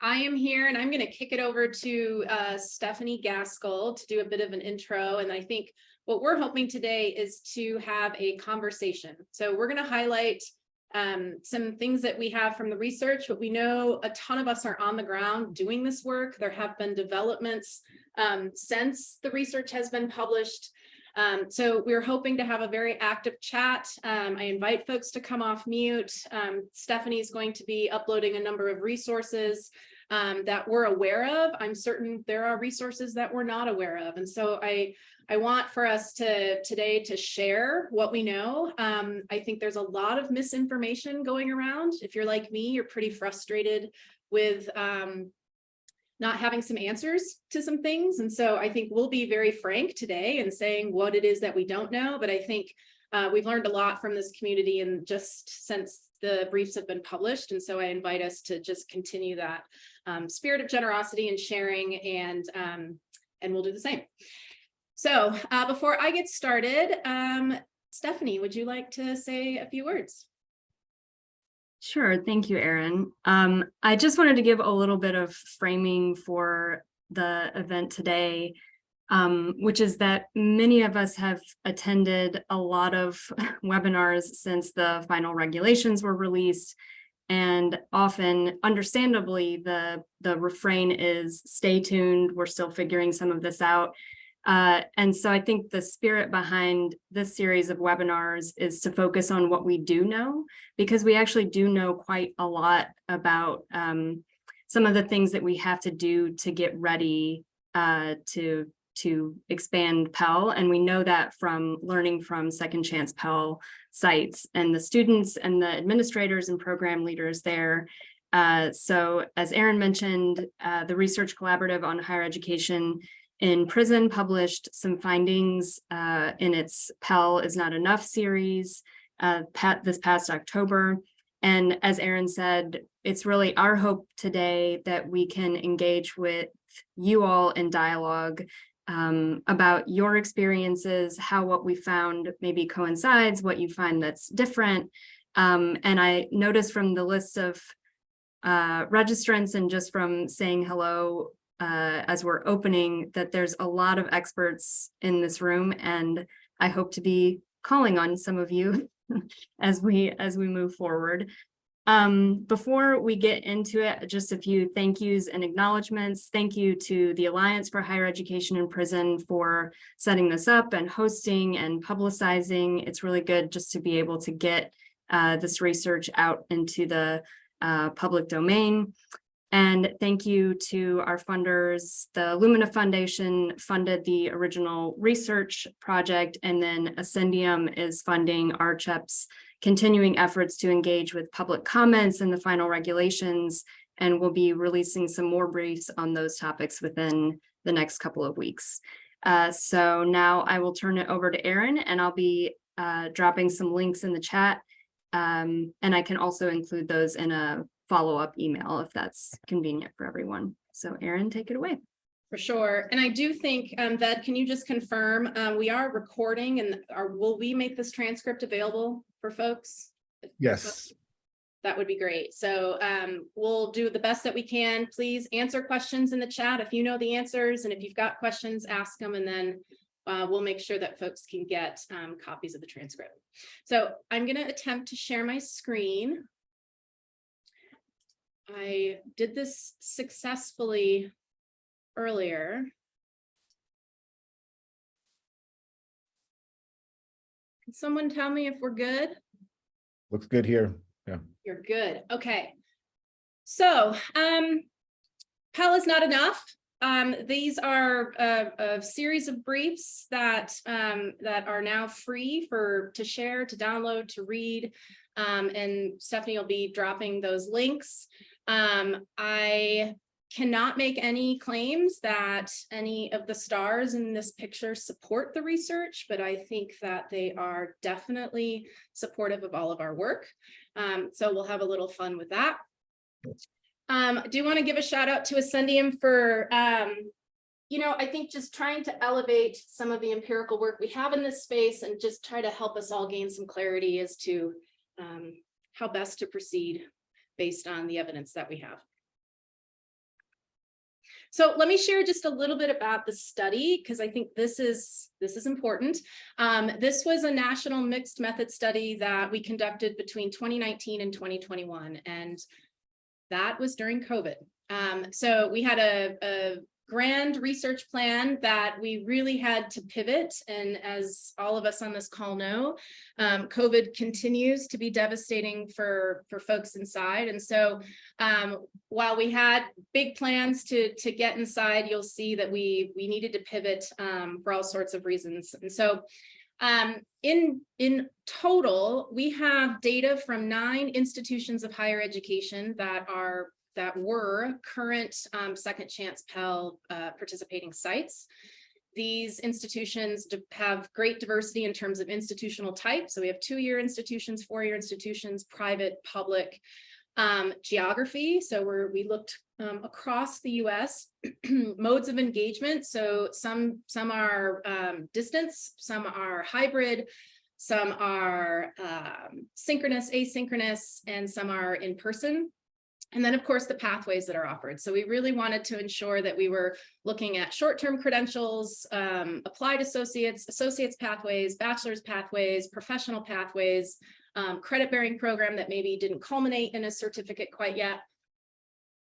I am here and I'm going to kick it over to Stephanie Gaskell to do a bit of an intro. And I think what we're hoping today is to have a conversation. So we're going to highlight some things that we have from the research, but we know a ton of us are on the ground doing this work. There have been developments since the research has been published. So we're hoping to have a very active chat. I invite folks to come off mute. Stephanie is going to be uploading a number of resources that we're aware of. I'm certain there are resources that we're not aware of. And so I want for us today to share what we know. I think there's a lot of misinformation going around. If you're like me, you're pretty frustrated with not having some answers to some things. And so I think we'll be very frank today in saying what it is that we don't know. But I think we've learned a lot from this community and just since the briefs have been published. And so I invite us to just continue that spirit of generosity and sharing, and we'll do the same. So before I get started, Stephanie, would you like to say a few words? Sure. Thank you, Erin. I just wanted to give a little bit of framing for the event today, which is that many of us have attended a lot of webinars since the final regulations were released. And often, understandably, the refrain is stay tuned. We're still figuring some of this out. And so I think the spirit behind this series of webinars is to focus on what we do know, because we actually do know quite a lot about some of the things that we have to do to get ready to expand Pell. And we know that from learning from Second Chance Pell sites and the students and the administrators and program leaders there. So as Erin mentioned, the Research Collaborative on Higher Education in Prison published some findings in its Pell is Not Enough series this past October. And as Erin said, it's really our hope today that we can engage with you all in dialogue about your experiences, how what we found maybe coincides, what you find that's different. And I noticed from the list of registrants and just from saying hello as we're opening that there's a lot of experts in this room, and I hope to be calling on some of you as we move forward. Before we get into it, just a few thank yous and acknowledgements. Thank you to the Alliance for Higher Education in Prison for setting this up and hosting and publicizing. It's really good just to be able to get this research out into the public domain. And thank you to our funders. The Lumina Foundation funded the original research project, and then Ascendium is funding RCHEP's continuing efforts to engage with public comments and the final regulations, and we'll be releasing some more briefs on those topics within the next couple of weeks. So now I will turn it over to Erin, and I'll be dropping some links in the chat, and I can also include those in a follow-up email if that's convenient for everyone. So Erin, take it away. For sure. And I do think, Ved, can you just confirm, we are recording, and will we make this transcript available for folks? Yes. That would be great. So we'll do the best that we can. Please answer questions in the chat if you know the answers, and if you've got questions, ask them, and then we'll make sure that folks can get copies of the transcript. So I'm going to attempt to share my screen. I did this successfully earlier. Can someone tell me if we're good? Looks good here. Yeah. You're good. Okay. So Pell is not enough. These are a series of briefs that are now free to share, to download, to read. And Stephanie will be dropping those links. I cannot make any claims that any of the stars in this picture support the research, but I think that they are definitely supportive of all of our work. So we'll have a little fun with that. I do want to give a shout out to Ascendium for, I think just trying to elevate some of the empirical work we have in this space and just try to help us all gain some clarity as to how best to proceed based on the evidence that we have. So let me share just a little bit about the study, because I think this is important. This was a national mixed method study that we conducted between 2019 and 2021, and that was during COVID. So we had a grand research plan that we really had to pivot. And as all of us on this call know, COVID continues to be devastating for folks inside. And so while we had big plans to get inside, you'll see that we needed to pivot for all sorts of reasons. And so in total, we have data from 9 institutions of higher education that were current Second Chance Pell participating sites. These institutions have great diversity in terms of institutional type. So we have 2-year institutions, 4-year institutions, private, public, geography. So we looked across the US, modes of engagement. So some are distance, some are hybrid, some are synchronous, asynchronous, and some are in person. And then, of course, the pathways that are offered. So we really wanted to ensure that we were looking at short-term credentials, applied associates pathways, bachelor's pathways, professional pathways, credit-bearing program that maybe didn't culminate in a certificate quite yet.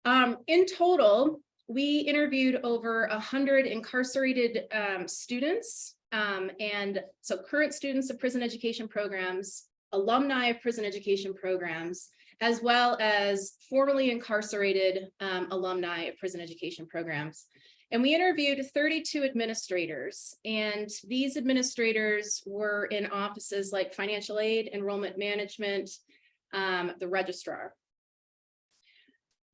In total, we interviewed over 100 incarcerated students, and so current students of prison education programs, alumni of prison education programs, as well as formerly incarcerated alumni of prison education programs. And we interviewed 32 administrators, and these administrators were in offices like financial aid, enrollment management, the registrar.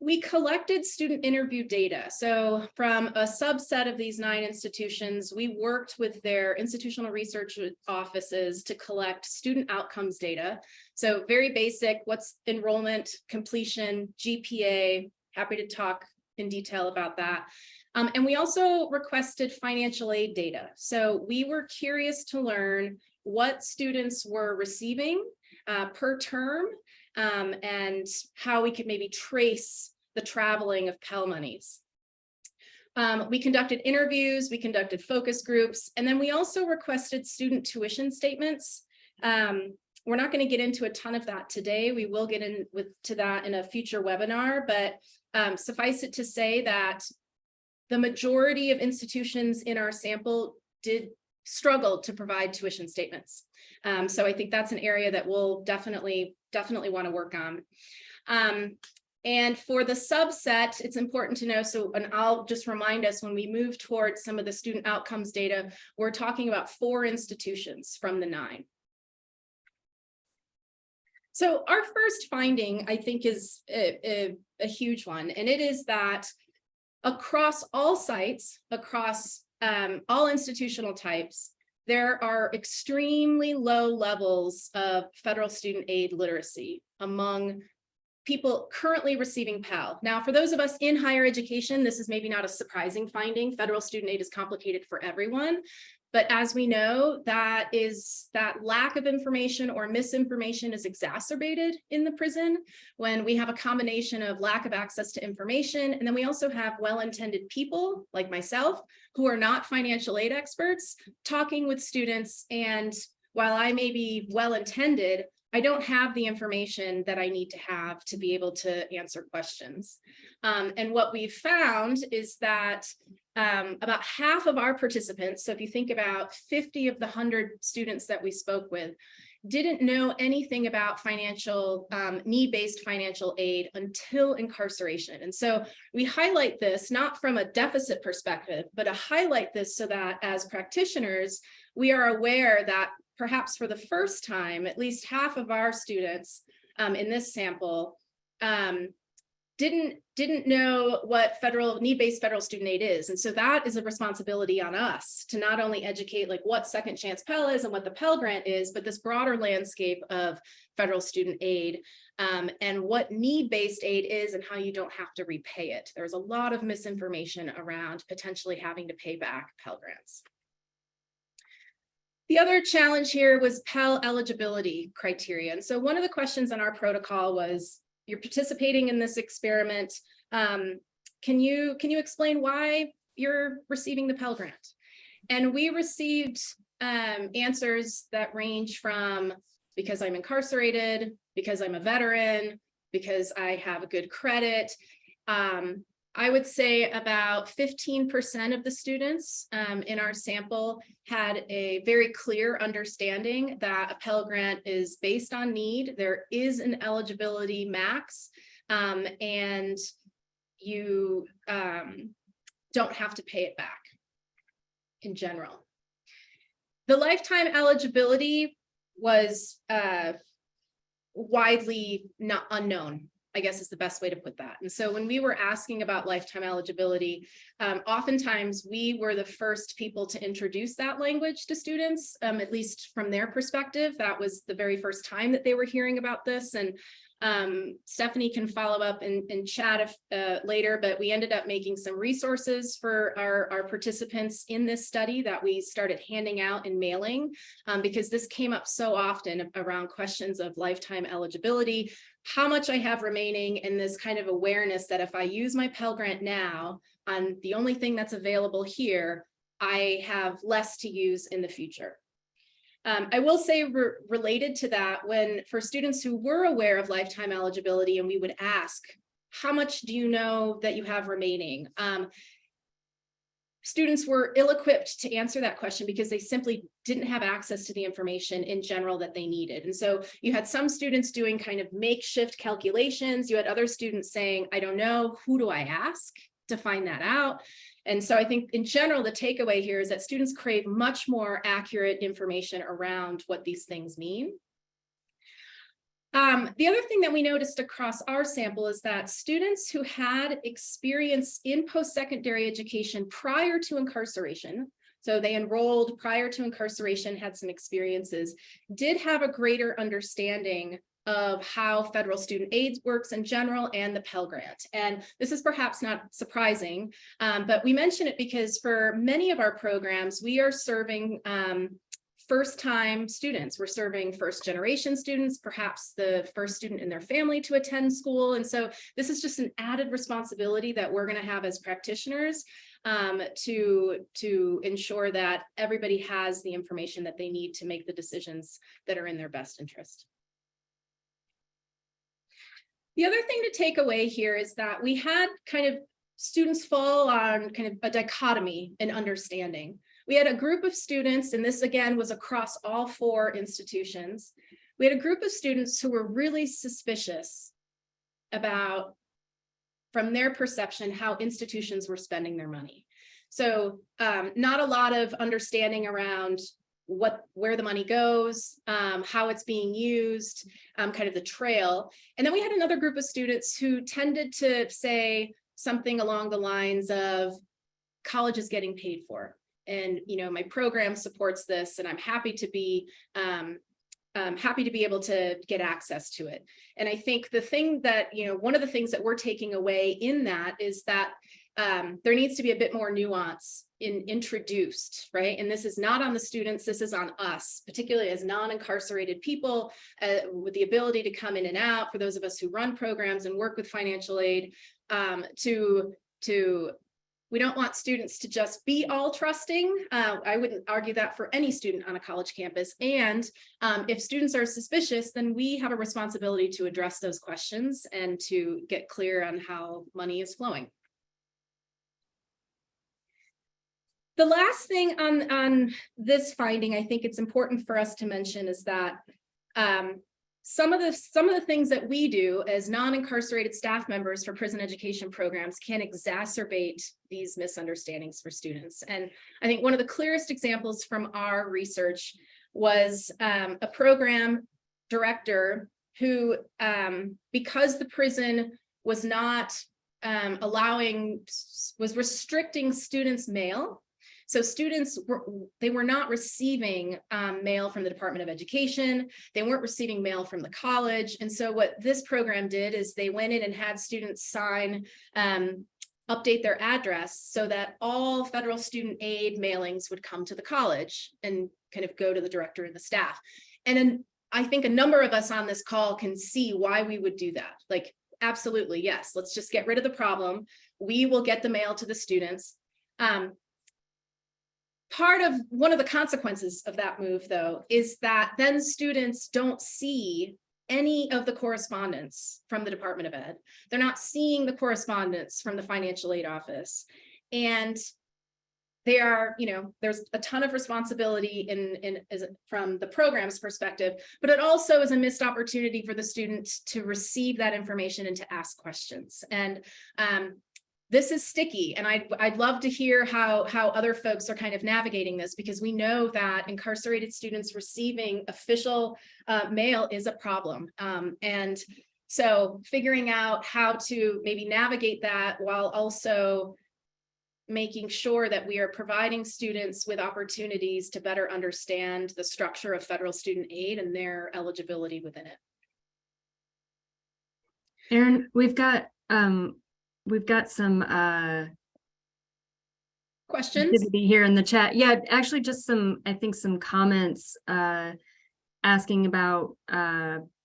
We collected student interview data. So from a subset of these 9 institutions, we worked with their institutional research offices to collect student outcomes data. So very basic, what's enrollment, completion, GPA, happy to talk in detail about that. And we also requested financial aid data. So we were curious to learn what students were receiving per term, and how we could maybe trace the traveling of Pell monies. We conducted interviews, we conducted focus groups, and then we also requested student tuition statements. We're not going to get into a ton of that today. We will get to that in a future webinar, but suffice it to say that the majority of institutions in our sample did struggle to provide tuition statements. So I think that's an area that we'll definitely want to work on. And for the subset, it's important to know, so, and I'll just remind us when we move towards some of the student outcomes data, we're talking about 4 institutions from the 9. So our first finding, I think, is a huge one, and it is that across all sites, across all institutional types, there are extremely low levels of federal student aid literacy among people currently receiving Pell. Now, for those of us in higher education, this is maybe not a surprising finding. Federal student aid is complicated for everyone. But as we know, that lack of information or misinformation is exacerbated in the prison when we have a combination of lack of access to information. And then we also have well-intended people like myself who are not financial aid experts talking with students. And while I may be well-intended, I don't have the information that I need to have to be able to answer questions. And what we've found is that about half of our participants, so if you think about 50 of the 100 students that we spoke with, didn't know anything about need-based financial aid until incarceration. And so we highlight this not from a deficit perspective, but to highlight this so that as practitioners, we are aware that perhaps for the first time, at least half of our students in this sample didn't know what need-based federal student aid is. And so that is a responsibility on us to not only educate like what Second Chance Pell is and what the Pell Grant is, but this broader landscape of federal student aid and what need-based aid is and how you don't have to repay it. There's a lot of misinformation around potentially having to pay back Pell Grants. The other challenge here was Pell eligibility criteria. And so one of the questions on our protocol was, you're participating in this experiment. can you explain why you're receiving the Pell Grant? And we received answers that range from because I'm incarcerated, because I'm a veteran, because I have a good credit. I would say about 15% of the students in our sample had a very clear understanding that a Pell Grant is based on need. There is an eligibility max, and you don't have to pay it back in general. The lifetime eligibility was widely not unknown, I guess is the best way to put that. And so when we were asking about lifetime eligibility, oftentimes we were the first people to introduce that language to students, at least from their perspective. That was the very first time that they were hearing about this. And Stephanie can follow up and chat later, but we ended up making some resources for our participants in this study that we started handing out and mailing, because this came up so often around questions of lifetime eligibility, how much I have remaining, and this kind of awareness that if I use my Pell Grant now on the only thing that's available here, I have less to use in the future. I will say related to that, when for students who were aware of lifetime eligibility and we would ask, how much do you know that you have remaining? Students were ill-equipped to answer that question because they simply didn't have access to the information in general that they needed. And so you had some students doing kind of makeshift calculations. You had other students saying, I don't know, who do I ask to find that out? And so I think in general, the takeaway here is that students crave much more accurate information around what these things mean. The other thing that we noticed across our sample is that students who had experience in post-secondary education prior to incarceration, so they enrolled prior to incarceration, had some experiences, did have a greater understanding of how federal student aid works in general and the Pell Grant. And this is perhaps not surprising, but we mention it because for many of our programs, we are serving first-time students. We're serving first-generation students, perhaps the first student in their family to attend school. And so this is just an added responsibility that we're going to have as practitioners to ensure that everybody has the information that they need to make the decisions that are in their best interest. The other thing to take away here is that we had kind of students fall on kind of a dichotomy in understanding. We had a group of students, and this again was across all 4 institutions. We had a group of students who were really suspicious about, from their perception, how institutions were spending their money. So not a lot of understanding around where the money goes, how it's being used, kind of the trail. And then we had another group of students who tended to say something along the lines of, college is getting paid for. And, you know, my program supports this, and I'm happy to be able to get access to it. And I think the thing that, you know, one of the things that we're taking away in that is that there needs to be a bit more nuance introduced, right? And this is not on the students, this is on us, particularly as non-incarcerated people with the ability to come in and out, for those of us who run programs and work with financial aid, we don't want students to just be all trusting. I wouldn't argue that for any student on a college campus. And if students are suspicious, then we have a responsibility to address those questions and to get clear on how money is flowing. The last thing on this finding, I think it's important for us to mention, is that some of the things that we do as non-incarcerated staff members for prison education programs can exacerbate these misunderstandings for students. And I think one of the clearest examples from our research was a program director who, because the prison was not was restricting students' mail. So students were not receiving mail from the Department of Education. They weren't receiving mail from the college. And so what this program did is they went in and had students sign, update their address so that all federal student aid mailings would come to the college and kind of go to the director and the staff. And then I think a number of us on this call can see why we would do that. Like, absolutely, yes. Let's just get rid of the problem. We will get the mail to the students. Part of one of the consequences of that move, though, is that then students don't see any of the correspondence from the Department of Ed. They're not seeing the correspondence from the financial aid office. And they are, there's a ton of responsibility from the program's perspective, but it also is a missed opportunity for the student to receive that information and to ask questions. And this is sticky, and I'd love to hear how other folks are kind of navigating this, because we know that incarcerated students receiving official mail is a problem. And so figuring out how to maybe navigate that while also making sure that we are providing students with opportunities to better understand the structure of federal student aid and their eligibility within it. Erin, we've got some questions activity here in the chat. Yeah, actually just some comments asking about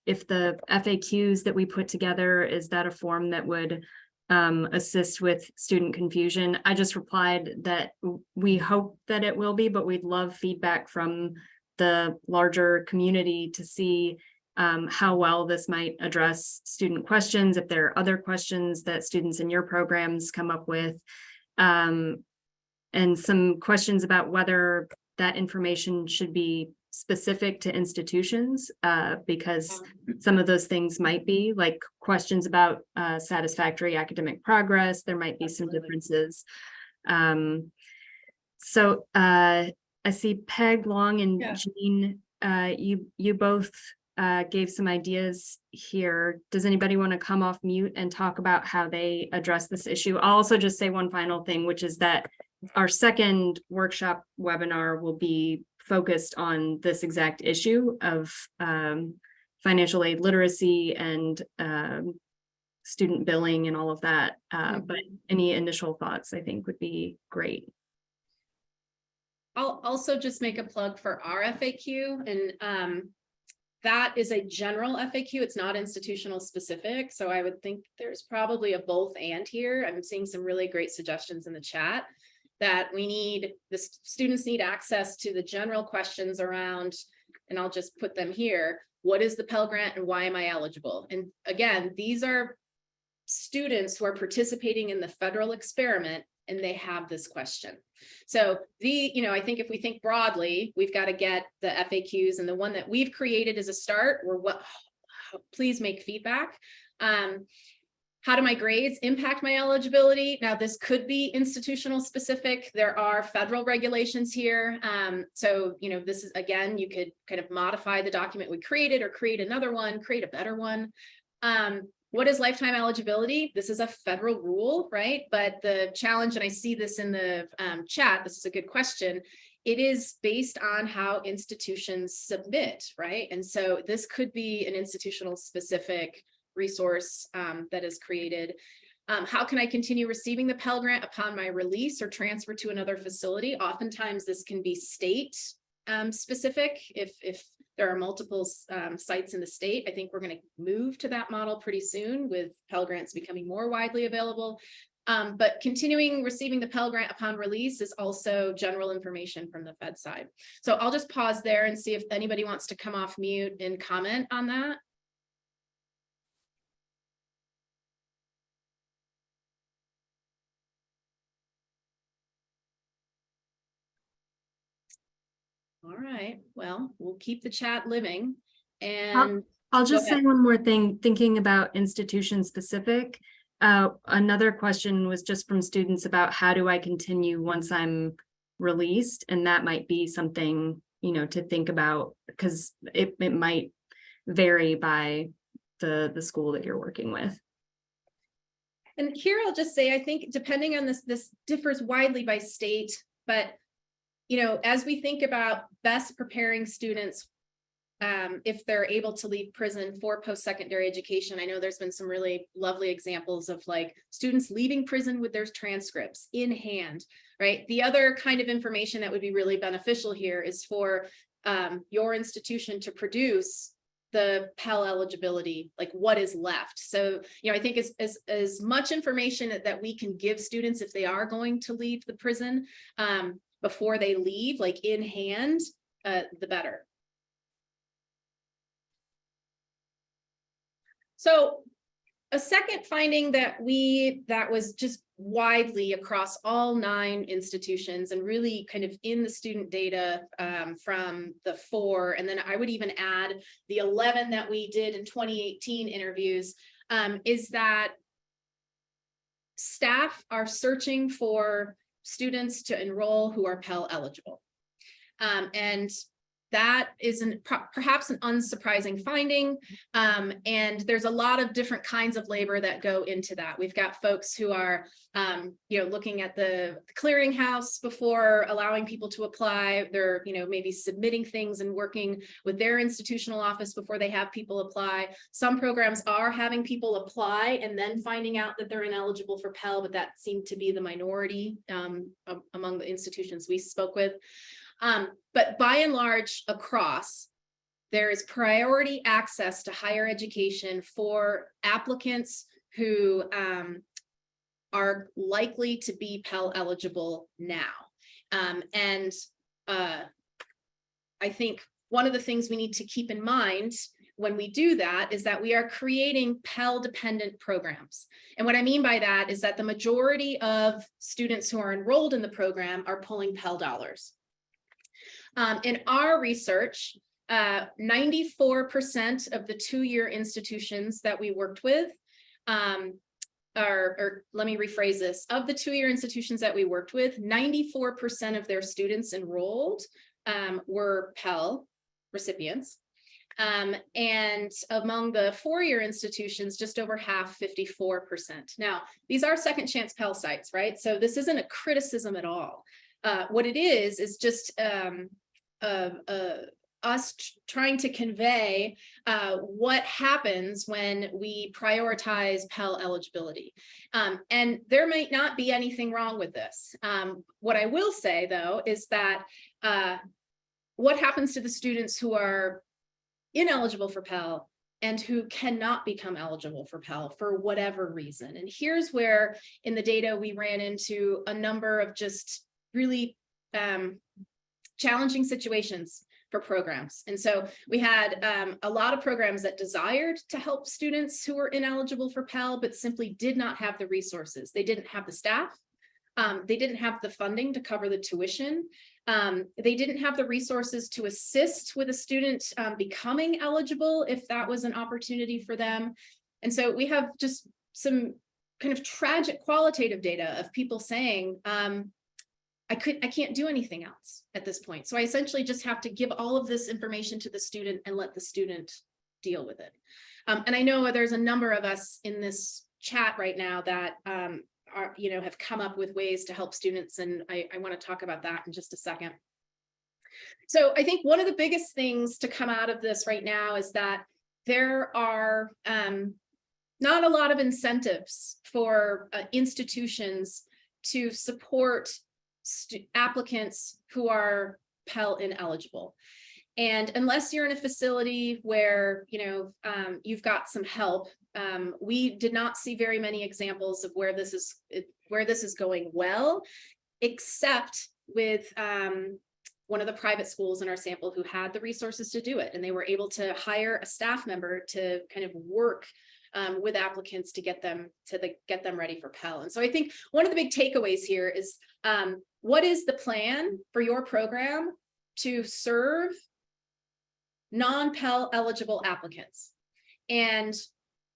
if the FAQs that we put together, is that a form that would assist with student confusion? I just replied that we hope that it will be, but we'd love feedback from the larger community to see how well this might address student questions, if there are other questions that students in your programs come up with, and some questions about whether that information should be specific to institutions, because some of those things might be, like questions about satisfactory academic progress. There might be some differences. So I see Peg, Long, and Jean, you both gave some ideas here. Does anybody want to come off mute and talk about how they address this issue? I'll also just say one final thing, which is that our second workshop webinar will be focused on this exact issue of financial aid literacy and student billing and all of that. But any initial thoughts, I think, would be great. I'll also just make a plug for our FAQ, and that is a general FAQ. It's not institutional specific. So I would think there's probably a both and here. I'm seeing some really great suggestions in the chat that the students need access to the general questions around, and I'll just put them here. What is the Pell Grant and why am I eligible? And again, these are students who are participating in the federal experiment, and they have this question. So I think if we think broadly, we've got to get the FAQs, and the one that we've created as a start, please make feedback. How do my grades impact my eligibility? Now, this could be institutional specific. There are federal regulations here. So, this is, again, you could kind of modify the document we created or create another one, create a better one. What is lifetime eligibility? This is a federal rule, right? But the challenge, and I see this in the chat, this is a good question. It is based on how institutions submit, right? And so this could be an institutional specific resource that is created. How can I continue receiving the Pell Grant upon my release or transfer to another facility? Oftentimes this can be state specific. If there are multiple sites in the state, I think we're going to move to that model pretty soon, with Pell Grants becoming more widely available. But continuing receiving the Pell Grant upon release is also general information from the Fed side. So I'll just pause there and see if anybody wants to come off mute and comment on that. All right, well, we'll keep the chat living. And I'll just say one more thing, thinking about institution specific. Another question was just from students about how do I continue once I'm released? And that might be something, to think about, because it might vary by the school that you're working with. And here I'll just say, I think depending on this differs widely by state, but as we think about best preparing students, if they're able to leave prison for post-secondary education, I know there's been some really lovely examples of like students leaving prison with their transcripts in hand, right? The other kind of information that would be really beneficial here is for your institution to produce the Pell eligibility, like what is left. So, I think as much information that we can give students if they are going to leave the prison before they leave, like in hand, the better. So a second finding that was just widely across all 9 institutions and really kind of in the student data from the 4, and then I would even add the 11 that we did in 2018 interviews, is that staff are searching for students to enroll who are Pell eligible. And that is perhaps an unsurprising finding. And there's a lot of different kinds of labor that go into that. We've got folks who are, looking at the clearinghouse before allowing people to apply. They're, maybe submitting things and working with their institutional office before they have people apply. Some programs are having people apply and then finding out that they're ineligible for Pell, but that seemed to be the minority among the institutions we spoke with. But by and large, across, there is priority access to higher education for applicants who are likely to be Pell eligible now. And I think one of the things we need to keep in mind when we do that is that we are creating Pell dependent programs. And what I mean by that is that the majority of students who are enrolled in the program are pulling Pell dollars. In our research, 94% of the 2-year institutions that we worked with, or let me rephrase this, of the 2-year institutions that we worked with, 94% of their students enrolled were Pell recipients. And among the 4-year institutions, just over half, 54%. Now, these are second chance Pell sites, right? So this isn't a criticism at all. What it is just us trying to convey what happens when we prioritize Pell eligibility. And there might not be anything wrong with this. What I will say, though, is that what happens to the students who are ineligible for Pell and who cannot become eligible for Pell for whatever reason? And here's where in the data we ran into a number of just really challenging situations for programs. And so we had a lot of programs that desired to help students who were ineligible for Pell, but simply did not have the resources. They didn't have the staff. They didn't have the funding to cover the tuition. They didn't have the resources to assist with a student becoming eligible if that was an opportunity for them. And so we have just some kind of tragic qualitative data of people saying, I can't do anything else at this point. So I essentially just have to give all of this information to the student and let the student deal with it. And I know there's a number of us in this chat right now that have come up with ways to help students, and I want to talk about that in just a second. So I think one of the biggest things to come out of this right now is that there are not a lot of incentives for institutions to support applicants who are Pell ineligible. And unless you're in a facility where you've got some help, we did not see very many examples of where this is going well, except with one of the private schools in our sample who had the resources to do it, and they were able to hire a staff member to kind of work with applicants to get them ready for Pell. And so I think one of the big takeaways here is what is the plan for your program to serve non-Pell eligible applicants? And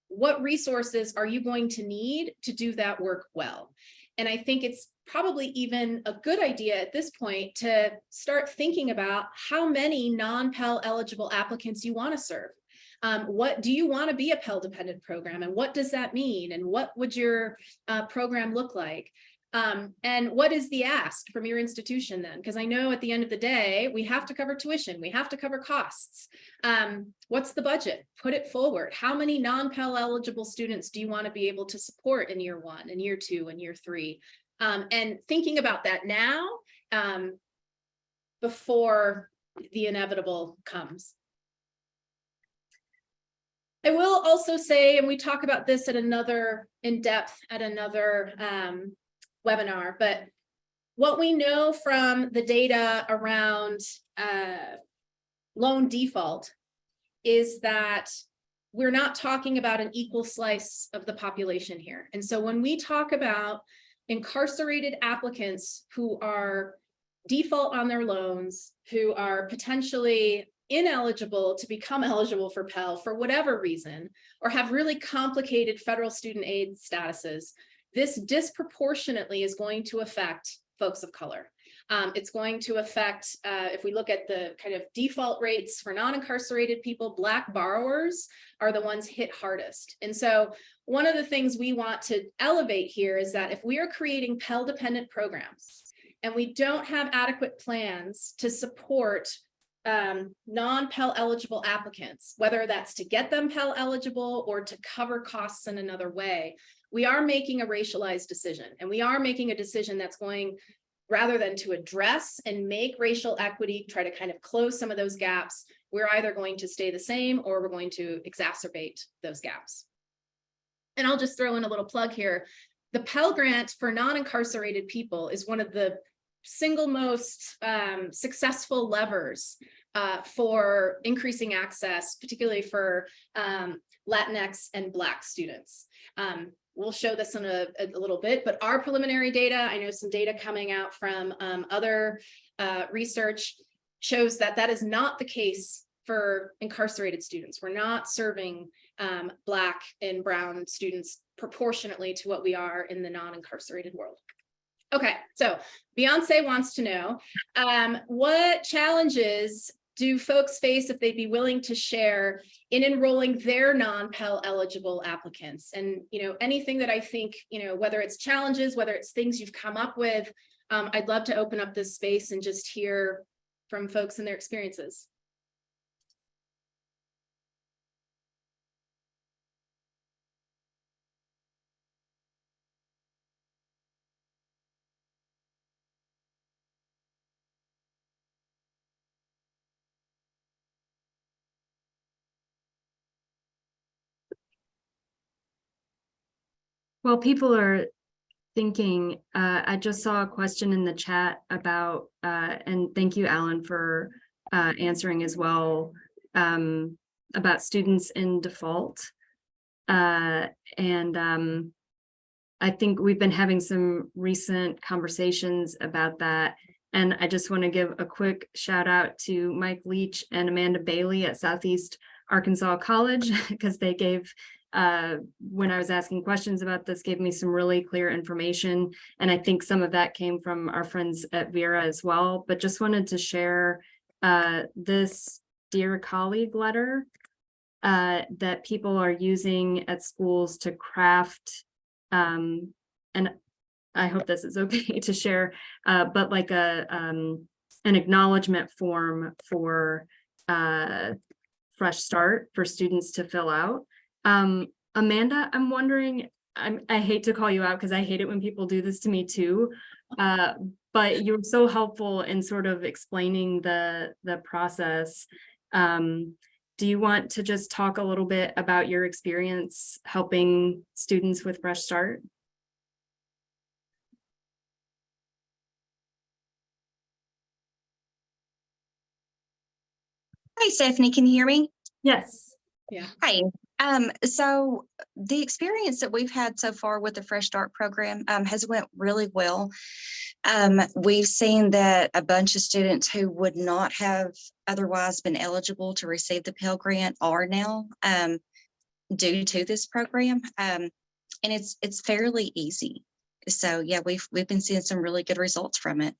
what resources are you going to need to do that work well? And I think it's probably even a good idea at this point to start thinking about how many non-Pell eligible applicants you want to serve. What do you want to be a Pell dependent program, and what does that mean? And what would your program look like? And what is the ask from your institution then? Because I know at the end of the day, we have to cover tuition, we have to cover costs. What's the budget? Put it forward. How many non-Pell eligible students do you want to be able to support in year 1 and year 2 and year 3? And thinking about that now before the inevitable comes. I will also say, and we talk about this at another in depth at another webinar, but what we know from the data around loan default is that we're not talking about an equal slice of the population here. And so when we talk about incarcerated applicants who are default on their loans, who are potentially ineligible to become eligible for Pell for whatever reason, or have really complicated federal student aid statuses, this disproportionately is going to affect folks of color. It's going to affect, if we look at the kind of default rates for non-incarcerated people, Black borrowers are the ones hit hardest. And so one of the things we want to elevate here is that if we are creating Pell-dependent programs and we don't have adequate plans to support non-Pell eligible applicants, whether that's to get them Pell eligible or to cover costs in another way, we are making a racialized decision. And we are making a decision that's going, rather than to address and make racial equity, try to kind of close some of those gaps, we're either going to stay the same or we're going to exacerbate those gaps. And I'll just throw in a little plug here. The Pell Grant for non-incarcerated people is one of the single most successful levers for increasing access, particularly for Latinx and Black students. We'll show this in a little bit, but our preliminary data, I know some data coming out from other research shows that that is not the case for incarcerated students. We're not serving Black and Brown students proportionately to what we are in the non-incarcerated world. Okay, so Beyonce wants to know, what challenges do folks face if they'd be willing to share in enrolling their non-Pell eligible applicants? And, anything that I think, whether it's challenges, whether it's things you've come up with, I'd love to open up this space and just hear from folks and their experiences. Well, people are thinking, I just saw a question in the chat about, and thank you, Alan, for answering as well, about students in default. I think we've been having some recent conversations about that. And I just want to give a quick shout out to Mike Leach and Amanda Bailey at Southeast Arkansas College, because they gave, when I was asking questions about this, gave me some really clear information. And I think some of that came from our friends at Vera as well, but just wanted to share this Dear Colleague letter that people are using at schools to craft, and I hope this is okay to share, but like an acknowledgement form for Fresh Start for students to fill out. Amanda, I'm wondering, I hate to call you out because I hate it when people do this to me too, but you were so helpful in sort of explaining the process. Do you want to just talk a little bit about your experience helping students with Fresh Start? Hi, Stephanie, can you hear me? Yes. Yeah. Hi. So the experience that we've had so far with the Fresh Start program has went really well. We've seen that a bunch of students who would not have otherwise been eligible to receive the Pell Grant are now due to this program. And it's fairly easy. So yeah, we've been seeing some really good results from it.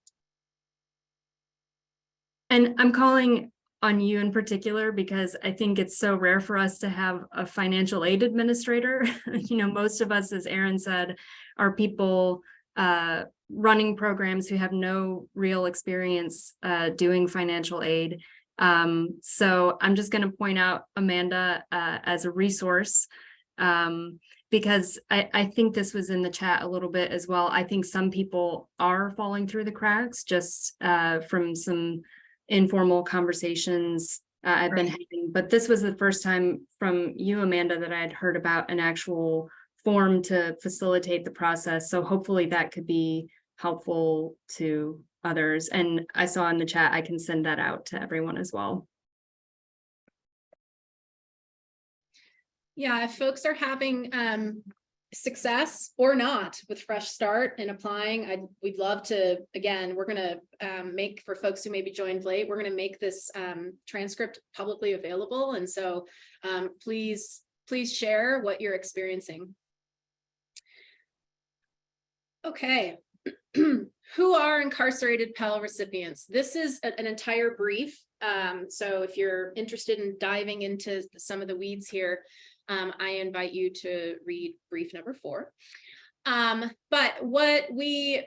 And I'm calling on you in particular because I think it's so rare for us to have a financial aid administrator. Most of us, as Aaron said, are people running programs who have no real experience doing financial aid. So I'm just going to point out Amanda as a resource, because I think this was in the chat a little bit as well. I think some people are falling through the cracks just from some informal conversations I've been Right. having, but this was the first time from you, Amanda, that I had heard about an actual form to facilitate the process. So hopefully that could be helpful to others. And I saw in the chat, I can send that out to everyone as well. Yeah, if folks are having success or not with Fresh Start and applying, we'd love to, again, we're going to make, for folks who maybe joined late, we're going to make this transcript publicly available. And so please share what you're experiencing. Okay. Who are incarcerated Pell recipients? This is an entire brief. So if you're interested in diving into some of the weeds here, I invite you to read brief number 4. But what we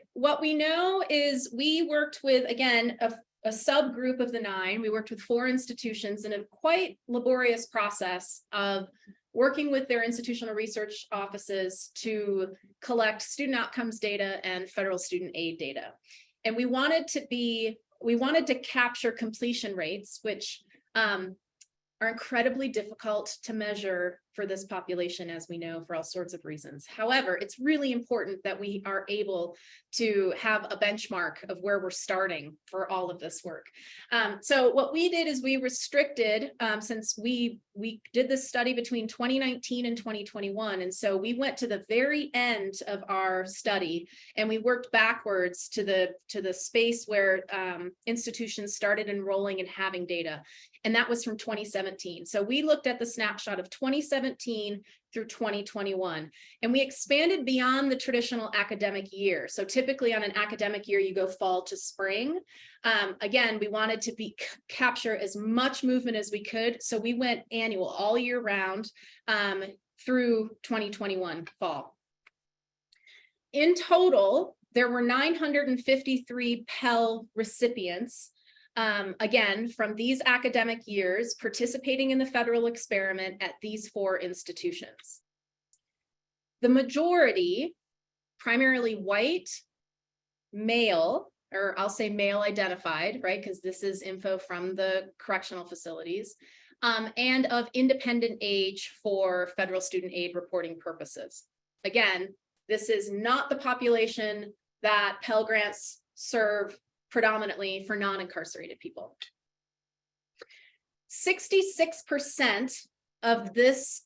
know is we worked with, again, a subgroup of the 9. We worked with 4 institutions in a quite laborious process of working with their institutional research offices to collect student outcomes data and federal student aid data. And we wanted to capture completion rates, which are incredibly difficult to measure for this population, as we know, for all sorts of reasons. However, it's really important that we are able to have a benchmark of where we're starting for all of this work. So what we did is we restricted, since we did this study between 2019 and 2021. And so we went to the very end of our study and we worked backwards to the space where institutions started enrolling and having data. And that was from 2017. So we looked at the snapshot of 2017 through 2021, and we expanded beyond the traditional academic year. So typically on an academic year, you go fall to spring. Again, we wanted to capture as much movement as we could. So we went annual, all year round, through 2021 fall. In total, there were 953 Pell recipients, again, from these academic years, participating in the federal experiment at these 4 institutions. The majority, primarily white, male, or I'll say male identified, right? Because this is info from the correctional facilities, and of independent age for federal student aid reporting purposes. Again, this is not the population that Pell Grants serve predominantly for non-incarcerated people. 66% of this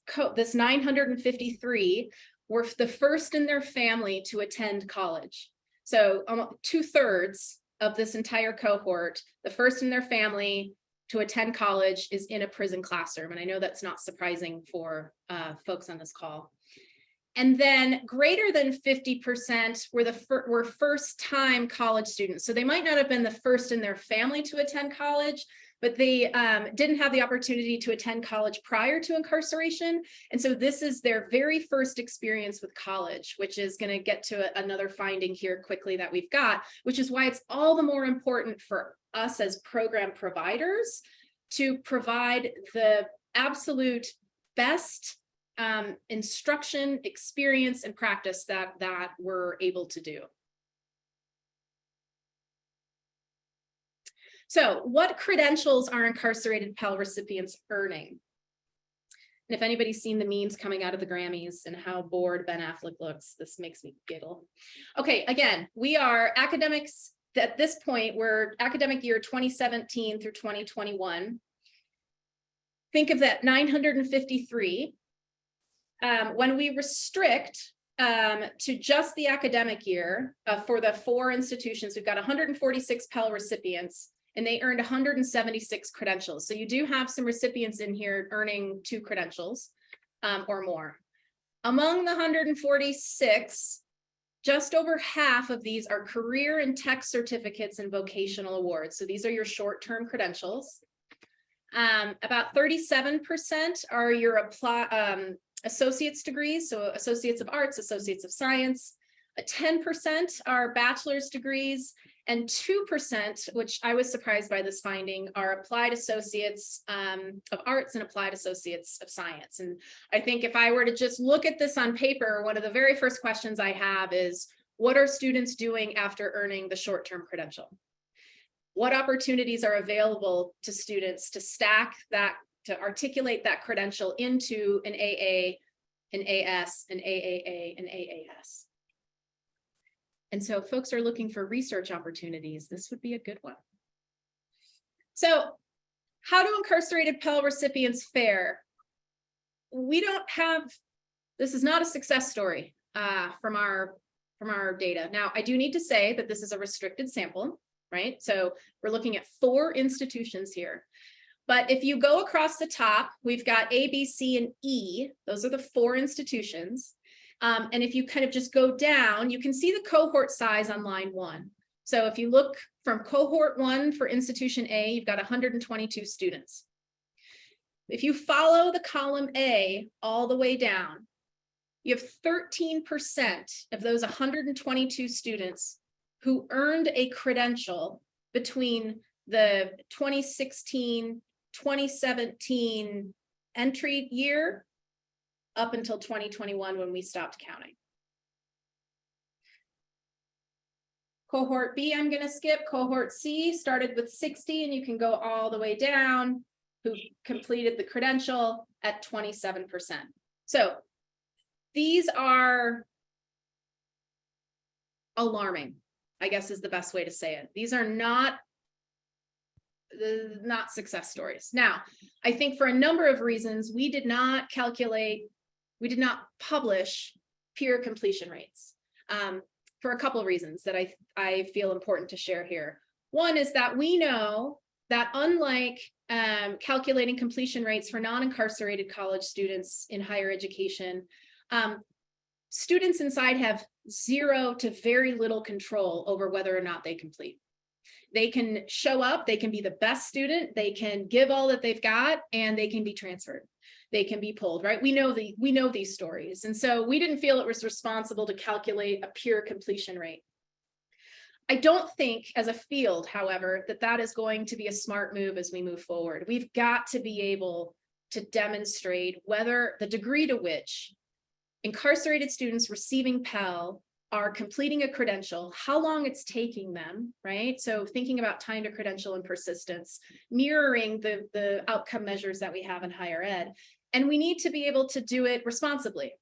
953 were the first in their family to attend college. So almost 2/3 of this entire cohort, the first in their family to attend college, is in a prison classroom. And I know that's not surprising for folks on this call. And then greater than 50% were first-time college students. So they might not have been the first in their family to attend college, but they didn't have the opportunity to attend college prior to incarceration. And so this is their very first experience with college, which is going to get to another finding here quickly that we've got, which is why it's all the more important for us as program providers to provide the absolute best instruction, experience, and practice that we're able to do. So what credentials are incarcerated Pell recipients earning? And if anybody's seen the memes coming out of the Grammys and how bored Ben Affleck looks, this makes me giggle. Okay, again, we are academics. At this point, we're academic year 2017 through 2021. Think of that 953. When we restrict to just the academic year for the 4 institutions, we've got 146 Pell recipients, and they earned 176 credentials. So you do have some recipients in here earning 2 credentials or more. Among the 146, just over half of these are career and tech certificates and vocational awards. So these are your short-term credentials. About 37% are your associate's degrees, so associates of arts, associates of science. 10% are bachelor's degrees, and 2%, which I was surprised by this finding, are applied associates of arts and applied associates of science. And I think if I were to just look at this on paper, one of the very first questions I have is, what are students doing after earning the short-term credential? what opportunities are available to students to stack that, to articulate that credential into an AA, an AS, an AAA, an AAS. And so if folks are looking for research opportunities, this would be a good one. So how do incarcerated Pell recipients fare? We don't have, this is not a success story from our data. Now, I do need to say that this is a restricted sample, right? So we're looking at 4 institutions here. But if you go across the top, we've got A, B, C, and E. Those are the 4 institutions. And if you kind of just go down, you can see the cohort size on line 1. So if you look from cohort 1 for institution A, you've got 122 students. If you follow the column A all the way down, you have 13% of those 122 students who earned a credential between the 2016-2017 entry year up until 2021 when we stopped counting. Cohort B, I'm going to skip. Cohort C started with 60, and you can go all the way down, who completed the credential at 27%. So these are alarming, I guess is the best way to say it. These are not success stories. Now, I think for a number of reasons, we did not publish peer completion rates for a couple of reasons that I feel important to share here. One is that we know that unlike calculating completion rates for non-incarcerated college students in higher education, students inside have 0 to very little control over whether or not they complete. They can show up, they can be the best student, they can give all that they've got, and they can be transferred. They can be pulled, right? We know these stories. And so we didn't feel it was responsible to calculate a pure completion rate. I don't think as a field, however, that is going to be a smart move as we move forward. We've got to be able to demonstrate whether the degree to which incarcerated students receiving Pell are completing a credential, how long it's taking them, right? So thinking about time to credential and persistence, mirroring the outcome measures that we have in higher ed. And we need to be able to do it responsibly.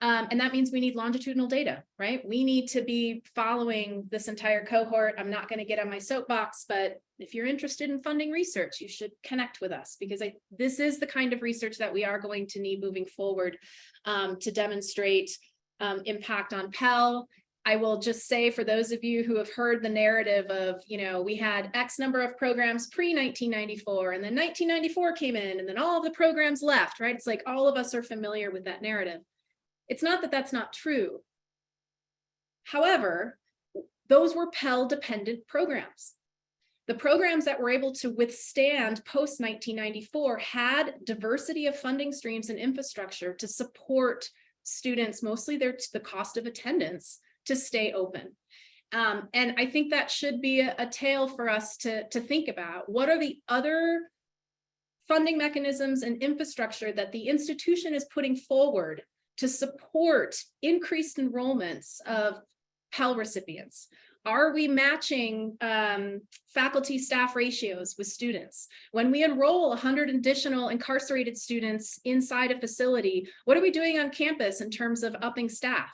And that means we need longitudinal data, right? We need to be following this entire cohort. I'm not going to get on my soapbox, but if you're interested in funding research, you should connect with us, because this is the kind of research that we are going to need moving forward to demonstrate impact on Pell. I will just say, for those of you who have heard the narrative of, we had X number of programs pre-1994, and then 1994 came in, and then all of the programs left, right? It's like all of us are familiar with that narrative. It's not that that's not true. However, those were Pell-dependent programs. The programs that were able to withstand post-1994 had diversity of funding streams and infrastructure to support students, mostly the cost of attendance, to stay open. And I think that should be a tale for us to think about. What are the other funding mechanisms and infrastructure that the institution is putting forward to support increased enrollments of Pell recipients? Are we matching faculty staff ratios with students? When we enroll 100 additional incarcerated students inside a facility, what are we doing on campus in terms of upping staff?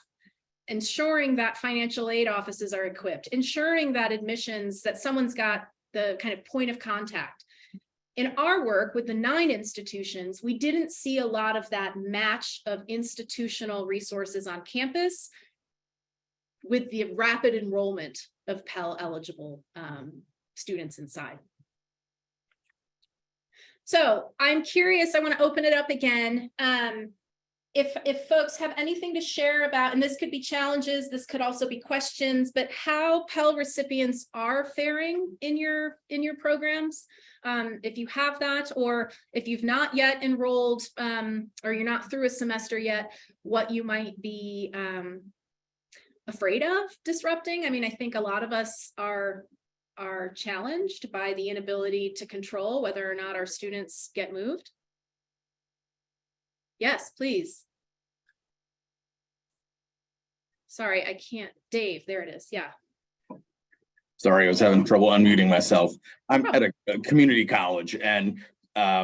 Ensuring that financial aid offices are equipped, ensuring that admissions, that someone's got the kind of point of contact. In our work with the 9 institutions, we didn't see a lot of that match of institutional resources on campus with the rapid enrollment of Pell eligible students inside. So I'm curious, I want to open it up again. If folks have anything to share about, and this could be challenges, this could also be questions, but how Pell recipients are faring in your programs. If you have that, or if you've not yet enrolled, or you're not through a semester yet, what you might be afraid of disrupting. I mean, I think a lot of us are challenged by the inability to control whether or not our students get moved. Yes, please. Sorry, I can't. Dave, there it is. Yeah. Sorry, I was having trouble unmuting myself. I'm at a community college, and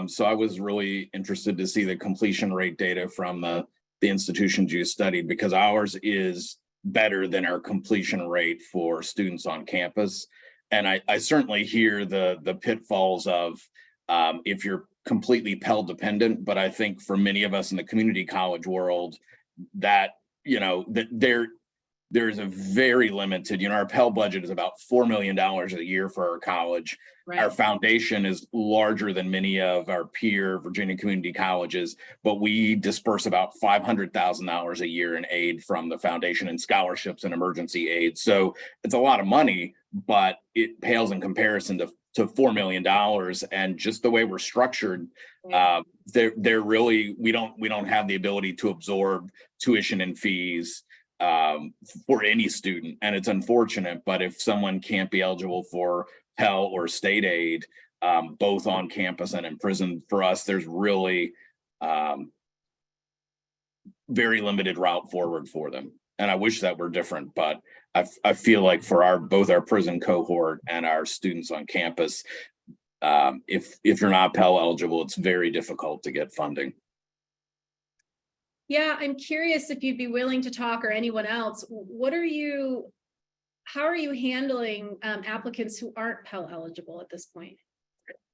so I was really interested to see the completion rate data from the institutions you studied, because ours is better than our completion rate for students on campus. And I certainly hear the pitfalls of if you're completely Pell dependent, but I think for many of us in the community college world, that that there's a very limited, our Pell budget is about $4 million a year for our college. Right. Our foundation is larger than many of our peer Virginia community colleges, but we disperse about $500,000 a year in aid from the foundation and scholarships and emergency aid. So it's a lot of money, but it pales in comparison to $4 million. And just the way we're structured, they're really, we don't have the ability to absorb tuition and fees for any student. And it's unfortunate, but if someone can't be eligible for Pell or state aid, both on campus and in prison, for us, there's really very limited route forward for them. And I wish that were different, but I feel like for both our prison cohort and our students on campus, if you're not Pell eligible, it's very difficult to get funding. Yeah, I'm curious if you'd be willing to talk, or anyone else, how are you handling applicants who aren't Pell eligible at this point?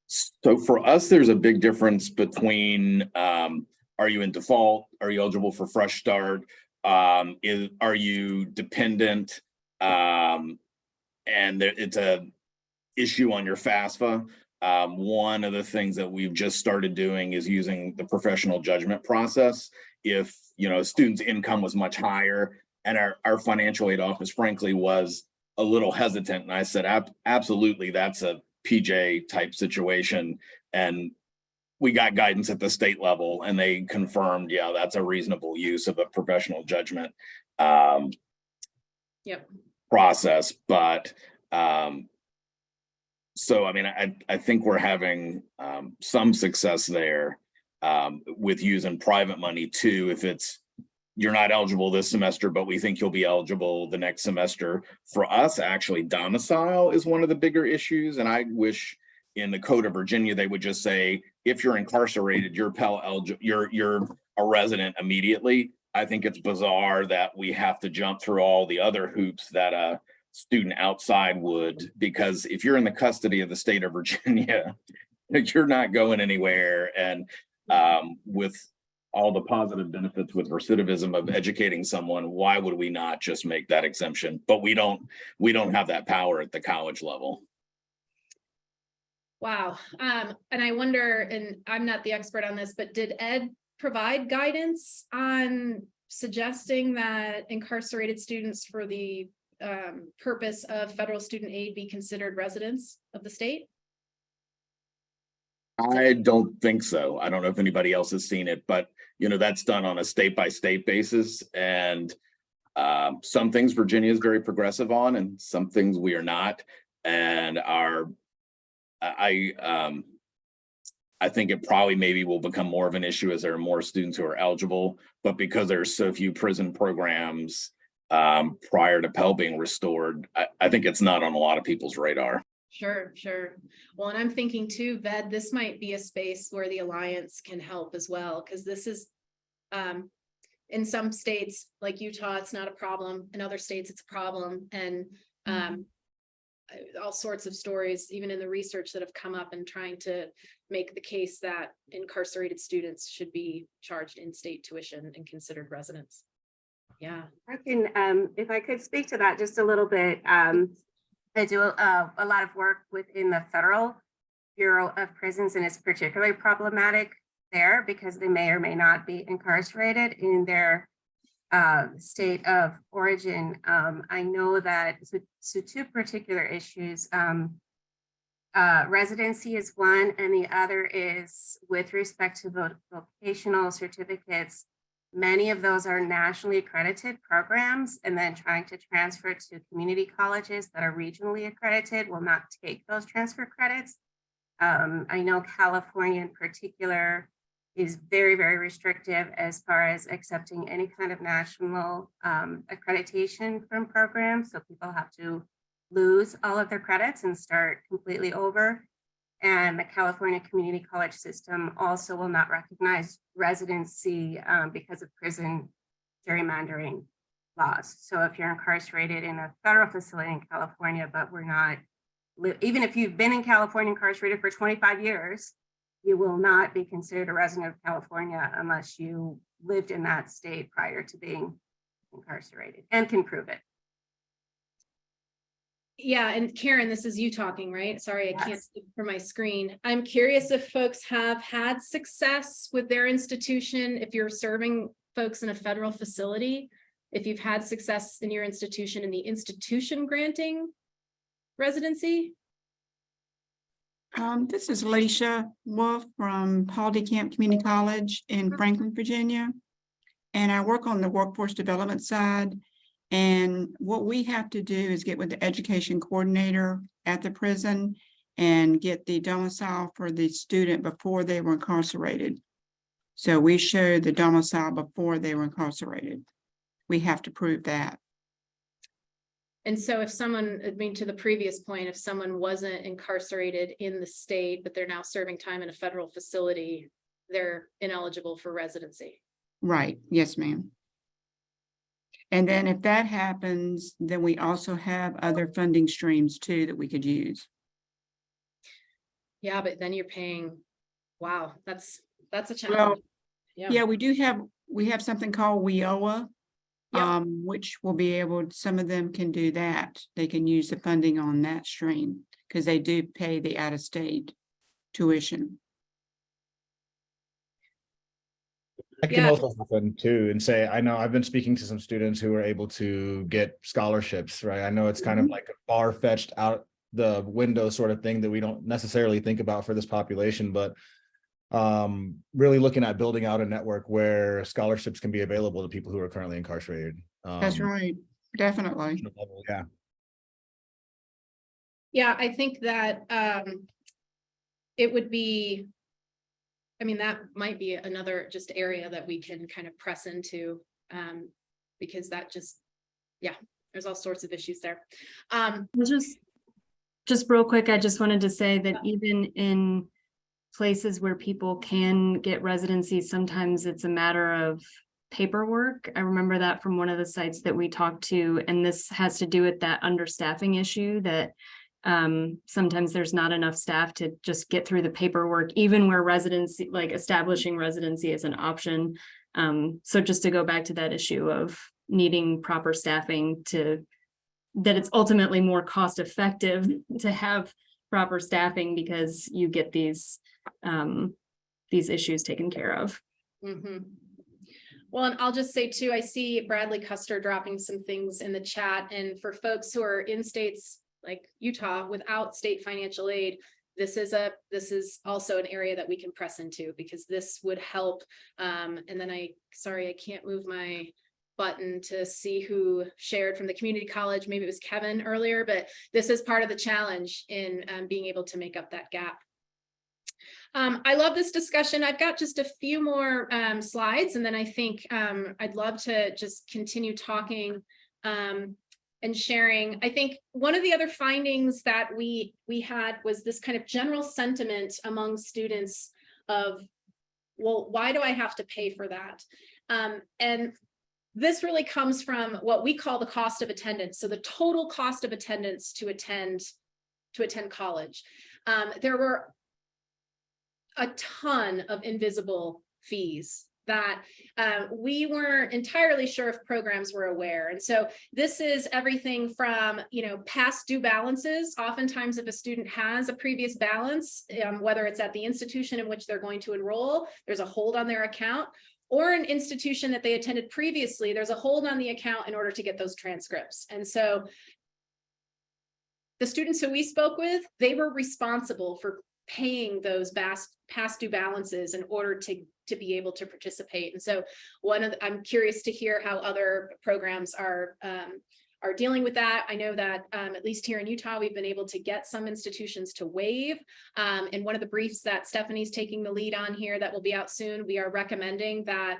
So for us, there's a big difference between are you in default? Are you eligible for fresh start? Are you dependent? And it's a issue on your FAFSA. One of the things that we've just started doing is using the professional judgment process. If a student's income was much higher, and our financial aid office frankly was a little hesitant, and I said, absolutely, that's a PJ type situation. And we got guidance at the state level, and they confirmed, yeah, that's a reasonable use of a professional judgment process. But so I mean, I think we're having some success there with using private money too. If you're not eligible this semester, but we think you'll be eligible the next semester. For us, actually, domicile is one of the bigger issues. And I wish in the Code of Virginia, they would just say, if you're incarcerated, you're Pell eligible, you're a resident immediately. I think it's bizarre that we have to jump through all the other hoops that a student outside would, because if you're in the custody of the state of Virginia, you're not going anywhere. And with all the positive benefits with recidivism of educating someone, why would we not just make that exemption? But we don't have that power at the college level. Wow. And I wonder, and I'm not the expert on this, but did Ed provide guidance on suggesting that incarcerated students for the purpose of federal student aid be considered residents of the state? I don't think so. I don't know if anybody else has seen it, but that's done on a state by state basis. And some things Virginia is very progressive on, and some things we are not. And I think it probably maybe will become more of an issue as there are more students who are eligible, but because there's so few prison programs prior to Pell being restored, I think it's not on a lot of people's radar. Sure. Well, and I'm thinking too, Ved, this might be a space where the Alliance can help as well, because this is in some states like Utah, it's not a problem. In other states, it's a problem. And all sorts of stories, even in the research that have come up, and trying to make the case that incarcerated students should be charged in-state tuition and considered residents. Yeah. I can, if I could speak to that just a little bit. I do a lot of work within the Federal Bureau of Prisons, and it's particularly problematic there because they may or may not be incarcerated in their state of origin. I know that, so two particular issues, residency is one, and the other is with respect to vocational certificates. Many of those are nationally accredited programs, and then trying to transfer to community colleges that are regionally accredited will not take those transfer credits. I know California in particular is very, very restrictive as far as accepting any kind of national accreditation from programs. So people have to lose all of their credits and start completely over. And the California Community College system also will not recognize residency because of prison gerrymandering laws. So if you're incarcerated in a federal facility in California, but we're not, even if you've been in California incarcerated for 25 years, you will not be considered a resident of California unless you lived in that state prior to being incarcerated and can prove it. Yeah, and Karen, this is you talking, right? Sorry, I can't Yes. see from my screen. I'm curious if folks have had success with their institution, if you're serving folks in a federal facility, if you've had success in your institution in the institution granting residency. This is Leisha Wolf from Paul D. Camp Community College in Franklin, Virginia. And I work on the workforce development side. And what we have to do is get with the education coordinator at the prison and get the domicile for the student before they were incarcerated. So we show the domicile before they were incarcerated. We have to prove that. And so if someone, I mean, to the previous point, if someone wasn't incarcerated in the state, but they're now serving time in a federal facility, they're ineligible for residency. Right, yes, ma'am. And then if that happens, then we also have other funding streams too that we could use. Yeah, but then you're paying, wow, that's a Well, challenge. yeah, we have something called WIOA, Yep. which will be able, some of them can do that. They can use the funding on that stream because they do pay the out-of-state tuition. That can Yeah. also happen too, and say, I know I've been speaking to some students who were able to get scholarships, right? I know it's kind of like a far-fetched out the window sort of thing that we don't necessarily think about for this population, but really looking at building out a network where scholarships can be available to people who are currently incarcerated. That's right, definitely. Yeah. Yeah, I think that it would be, I mean, that might be another just area that we can kind of press into because that just, yeah, there's all sorts of issues there. Just real quick, I just wanted to say that even in places where people can get residency, sometimes it's a matter of paperwork. I remember that from one of the sites that we talked to, and this has to do with that understaffing issue that sometimes there's not enough staff to just get through the paperwork, even where residency, like establishing residency is an option. So just to go back to that issue of needing proper staffing that it's ultimately more cost effective to have proper staffing because you get these issues taken care of. Mhm. Well, and I'll just say too, I see Bradley Custer dropping some things in the chat, and for folks who are in states like Utah without state financial aid, this is also an area that we can press into because this would help. And then sorry, I can't move my button to see who shared from the community college. Maybe it was Kevin earlier, but this is part of the challenge in being able to make up that gap. I love this discussion. I've got just a few more slides, and then I think I'd love to just continue talking and sharing. I think one of the other findings that we had was this kind of general sentiment among students of, well, why do I have to pay for that? And this really comes from what we call the cost of attendance. So the total cost of attendance to attend college. There were a ton of invisible fees that we weren't entirely sure if programs were aware. And so this is everything from, past due balances. Oftentimes, if a student has a previous balance, whether it's at the institution in which they're going to enroll, there's a hold on their account, or an institution that they attended previously, there's a hold on the account in order to get those transcripts. And so the students who we spoke with, they were responsible for paying those past due balances in order to be able to participate. And so I'm curious to hear how other programs are are dealing with that. I know that at least here in Utah, we've been able to get some institutions to waive. And one of the briefs that Stephanie's taking the lead on here that will be out soon, we are recommending that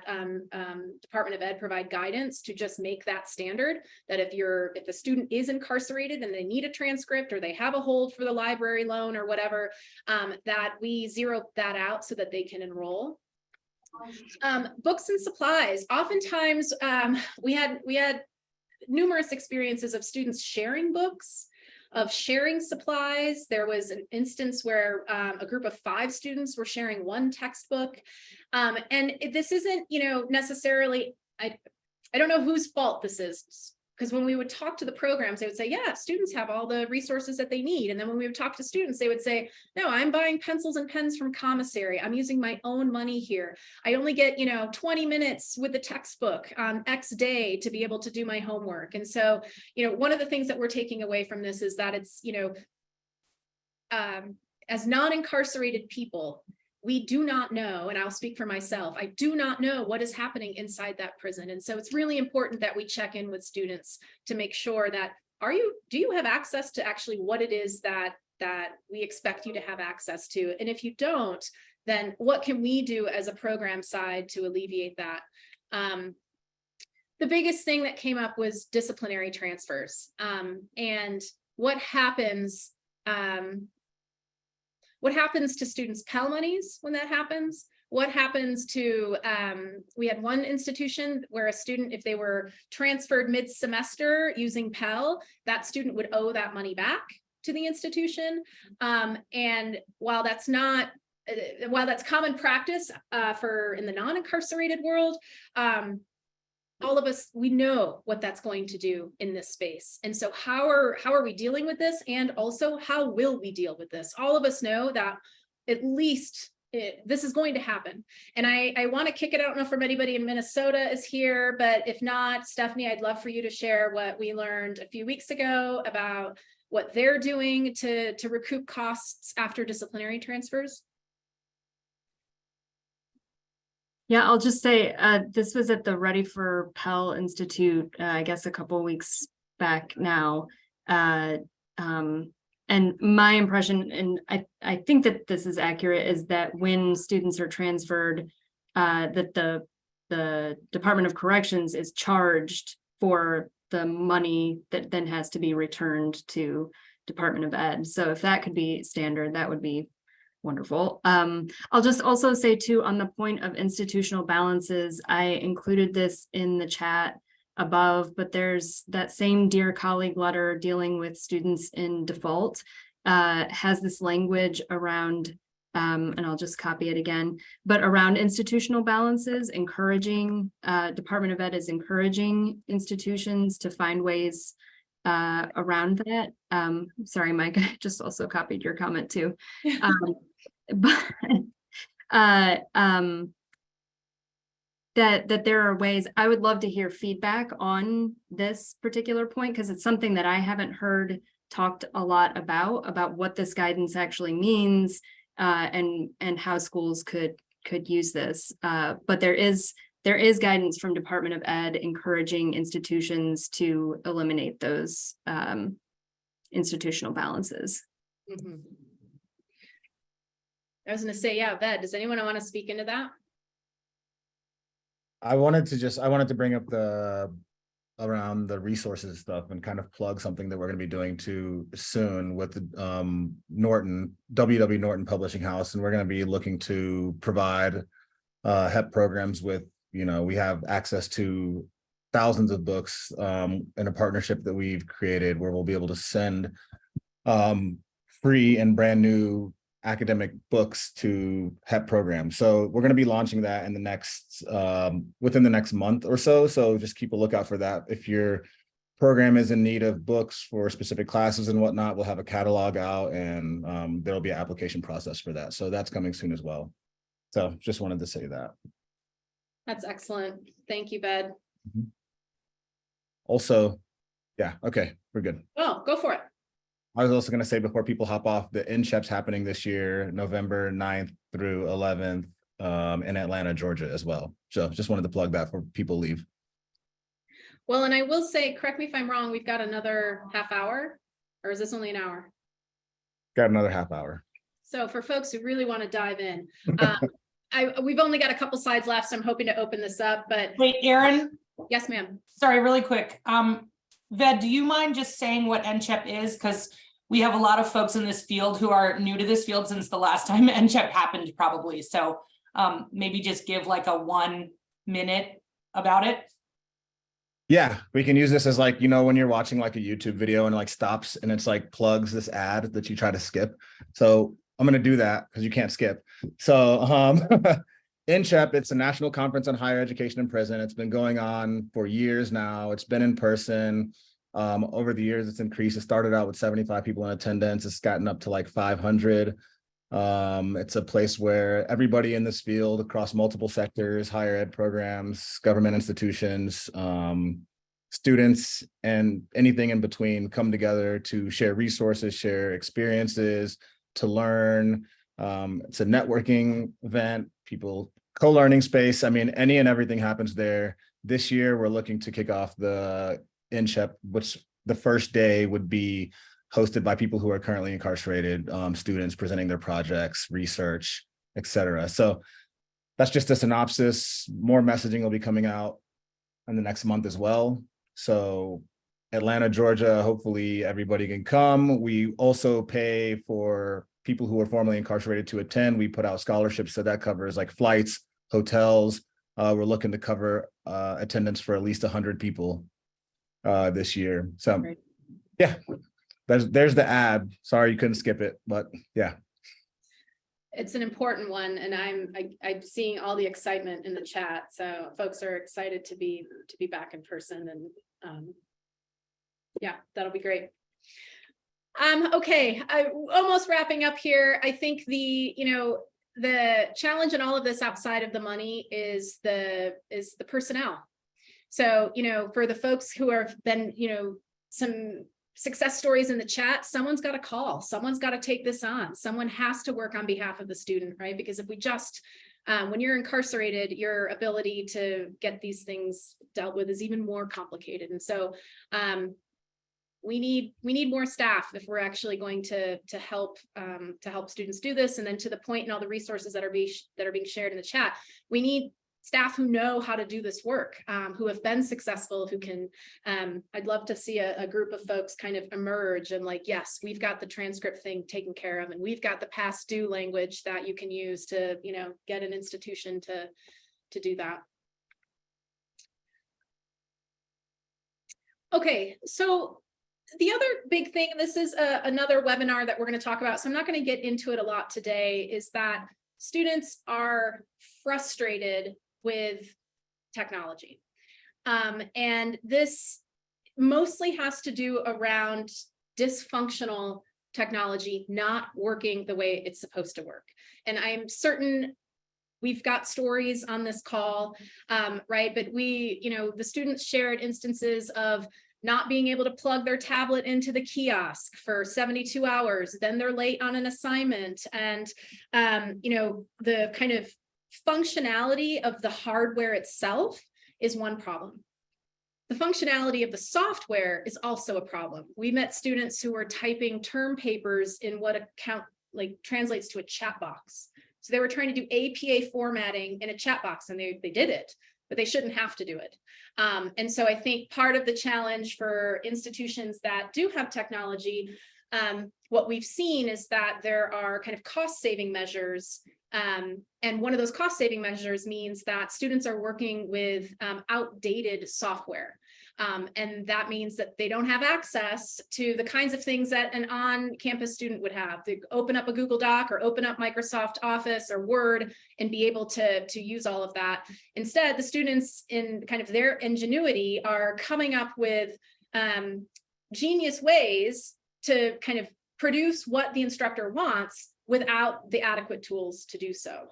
Department of Ed provide guidance to just make that standard, that if a student is incarcerated and they need a transcript or they have a hold for the library loan or whatever, that we zero that out so that they can enroll. Books and supplies. Oftentimes, we had numerous experiences of students sharing books, of sharing supplies. There was an instance where a group of 5 students were sharing one textbook. And this isn't, necessarily, I don't know whose fault this is, because when we would talk to the programs, they would say, yeah, students have all the resources that they need. And then when we would talk to students, they would say, no, I'm buying pencils and pens from commissary. I'm using my own money here. I only get, 20 minutes with the textbook on X day to be able to do my homework. And so, one of the things that we're taking away from this is that it's, as non-incarcerated people, we do not know, and I'll speak for myself, I do not know what is happening inside that prison. And so it's really important that we check in with students to make sure that, do you have access to actually what it is that we expect you to have access to? And if you don't, then what can we do as a program side to alleviate that? The biggest thing that came up was disciplinary transfers. And what happens to students' Pell monies when that happens? What happens to, we had one institution where a student, if they were transferred mid-semester using Pell, that student would owe that money back to the institution. And while that's common practice in the non-incarcerated world, all of us, we know what that's going to do in this space. And so how are we dealing with this? And also, how will we deal with this? All of us know that at least this is going to happen. And I want to kick it. I don't know if anybody in Minnesota is here, but if not, Stephanie, I'd love for you to share what we learned a few weeks ago about what they're doing to recoup costs after disciplinary transfers. Yeah, I'll just say this was at the Ready for Pell Institute, I guess a couple of weeks back now. And my impression, and I think that this is accurate, is that when students are transferred, that the Department of Corrections is charged for the money that then has to be returned to Department of Ed. So if that could be standard, that would be wonderful. I'll just also say too, on the point of institutional balances, I included this in the chat above, but there's that same Dear Colleague letter dealing with students in default, has this language around, and I'll just copy it again, but around institutional balances, encouraging, Department of Ed is encouraging institutions to find ways around that. Sorry, Mike, I just also copied your comment too. But that there are ways. I would love to hear feedback on this particular point, because it's something that I haven't heard talked a lot about what this guidance actually means, and how schools could use this. But there is guidance from Department of Ed encouraging institutions to eliminate those institutional balances. Mm-hmm. I was going to say, yeah, Ved, does anyone want to speak into that? I wanted to bring up around the resources stuff and kind of plug something that we're going to be doing too soon with the W.W. Norton Publishing House. And we're going to be looking to provide HEP programs with, we have access to thousands of books in a partnership that we've created where we'll be able to send free and brand new academic books to HEP programs. So we're going to be launching that in the next within the next month or so. So just keep a lookout for that. If your program is in need of books for specific classes and whatnot, we'll have a catalog out, and there'll be an application process for that. So that's coming soon as well. So just wanted to say that. That's excellent. Thank you, Bed. Mm-hmm. Also, yeah, okay, we're good. Oh, go for it. I was also going to say, before people hop off, the INCHEP's happening this year, November 9th through 11th in Atlanta, Georgia as well. So just wanted to plug that for people leave. Well, and I will say, correct me if I'm wrong, we've got another half hour, or is this only an hour? Got another half hour. So for folks who really want to dive in, we've only got a couple slides left, so I'm hoping to open this up, but Wait, Erin, yes, ma'am. sorry, really quick. Ved, do you mind just saying what NCHEP is? Because we have a lot of folks in this field who are new to this field since the last time NCHEP happened, probably. So maybe just give like a 1 minute about it. Yeah, we can use this as like, when you're watching like a YouTube video and it like stops and it's like plugs this ad that you try to skip. So I'm going to do that because you can't skip. So INCHEP, it's a national conference on higher education in prison. It's been going on for years now. It's been in person. Over the years, it's increased. It started out with 75 people in attendance. It's gotten up to like 500. It's a place where everybody in this field across multiple sectors, higher ed programs, government institutions, students, and anything in between come together to share resources, share experiences, to learn. It's a networking event, people co-learning space. I mean, any and everything happens there. This year, we're looking to kick off the INCHEP, which the first day would be hosted by people who are currently incarcerated, students presenting their projects, research, etc. So that's just a synopsis. More messaging will be coming out in the next month as well. So Atlanta, Georgia, hopefully everybody can come. We also pay for people who are formerly incarcerated to attend. We put out scholarships, so that covers like flights, hotels. We're looking to cover attendance for at least 100 people this year. So Great. Yeah, there's the ad. Sorry you couldn't skip it, but yeah. It's an important one, and I'm seeing all the excitement in the chat. So folks are excited to be back in person, and yeah, that'll be great. Okay, almost wrapping up here. I think the challenge in all of this outside of the money is the personnel. So, for the folks who have been, some success stories in the chat, someone's got to call, someone's got to take this on, someone has to work on behalf of the student, right? Because if we just, when you're incarcerated, your ability to get these things dealt with is even more complicated. And so we need more staff if we're actually going to help students do this. And then to the point and all the resources that are being shared in the chat, we need staff who know how to do this work, who have been successful, who can, I'd love to see a group of folks kind of emerge and like, yes, we've got the transcript thing taken care of, and we've got the past due language that you can use to, get an institution to do that. Okay, so the other big thing, this is another webinar that we're going to talk about, so I'm not going to get into it a lot today, is that students are frustrated with technology. And this mostly has to do around dysfunctional technology not working the way it's supposed to work. And I'm certain we've got stories on this call, right? But the students shared instances of not being able to plug their tablet into the kiosk for 72 hours, then they're late on an assignment. And, the kind of functionality of the hardware itself is one problem. The functionality of the software is also a problem. We met students who were typing term papers in what translates to a chat box. So they were trying to do APA formatting in a chat box, and they did it, but they shouldn't have to do it. And so I think part of the challenge for institutions that do have technology, what we've seen is that there are kind of cost-saving measures. And one of those cost-saving measures means that students are working with outdated software. And that means that they don't have access to the kinds of things that an on-campus student would have. They open up a Google Doc or open up Microsoft Office or Word and be able to use all of that. Instead, the students, in kind of their ingenuity, are coming up with genius ways to kind of produce what the instructor wants without the adequate tools to do so.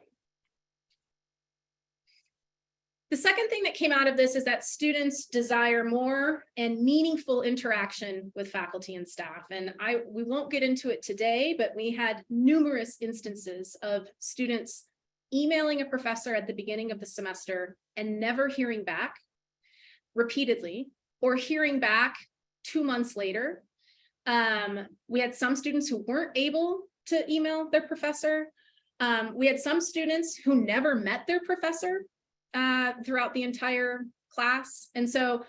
The second thing that came out of this is that students desire more and meaningful interaction with faculty and staff. And we won't get into it today, but we had numerous instances of students emailing a professor at the beginning of the semester and never hearing back repeatedly, or hearing back 2 months later. We had some students who weren't able to email their professor. We had some students who never met their professor throughout the entire class. And so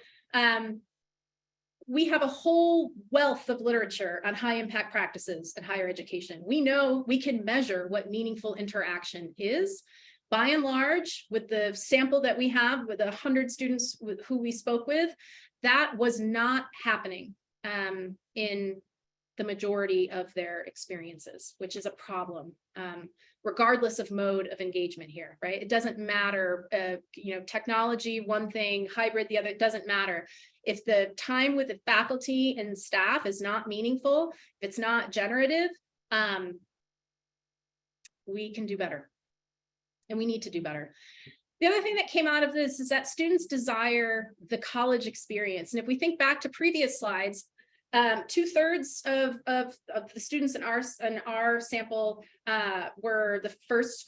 we have a whole wealth of literature on high impact practices in higher education. We know we can measure what meaningful interaction is. By and large, with the sample that we have with 100 students who we spoke with, that was not happening in the majority of their experiences, which is a problem, regardless of mode of engagement here, right? It doesn't matter, technology, one thing, hybrid, the other, it doesn't matter. If the time with the faculty and staff is not meaningful, if it's not generative, we can do better. And we need to do better. The other thing that came out of this is that students desire the college experience. And if we think back to previous slides, 2/3 of the students in our sample were the first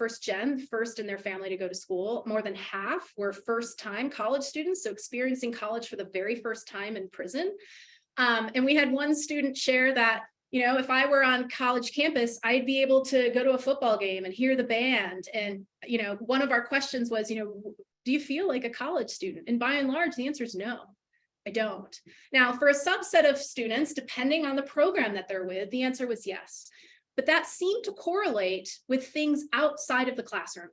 in their family to go to school. More than half were first-time college students, so experiencing college for the very first time in prison. And we had one student share that, if I were on college campus, I'd be able to go to a football game and hear the band. And, one of our questions was, do you feel like a college student? And by and large, the answer is no, I don't. Now, for a subset of students, depending on the program that they're with, the answer was yes. But that seemed to correlate with things outside of the classroom.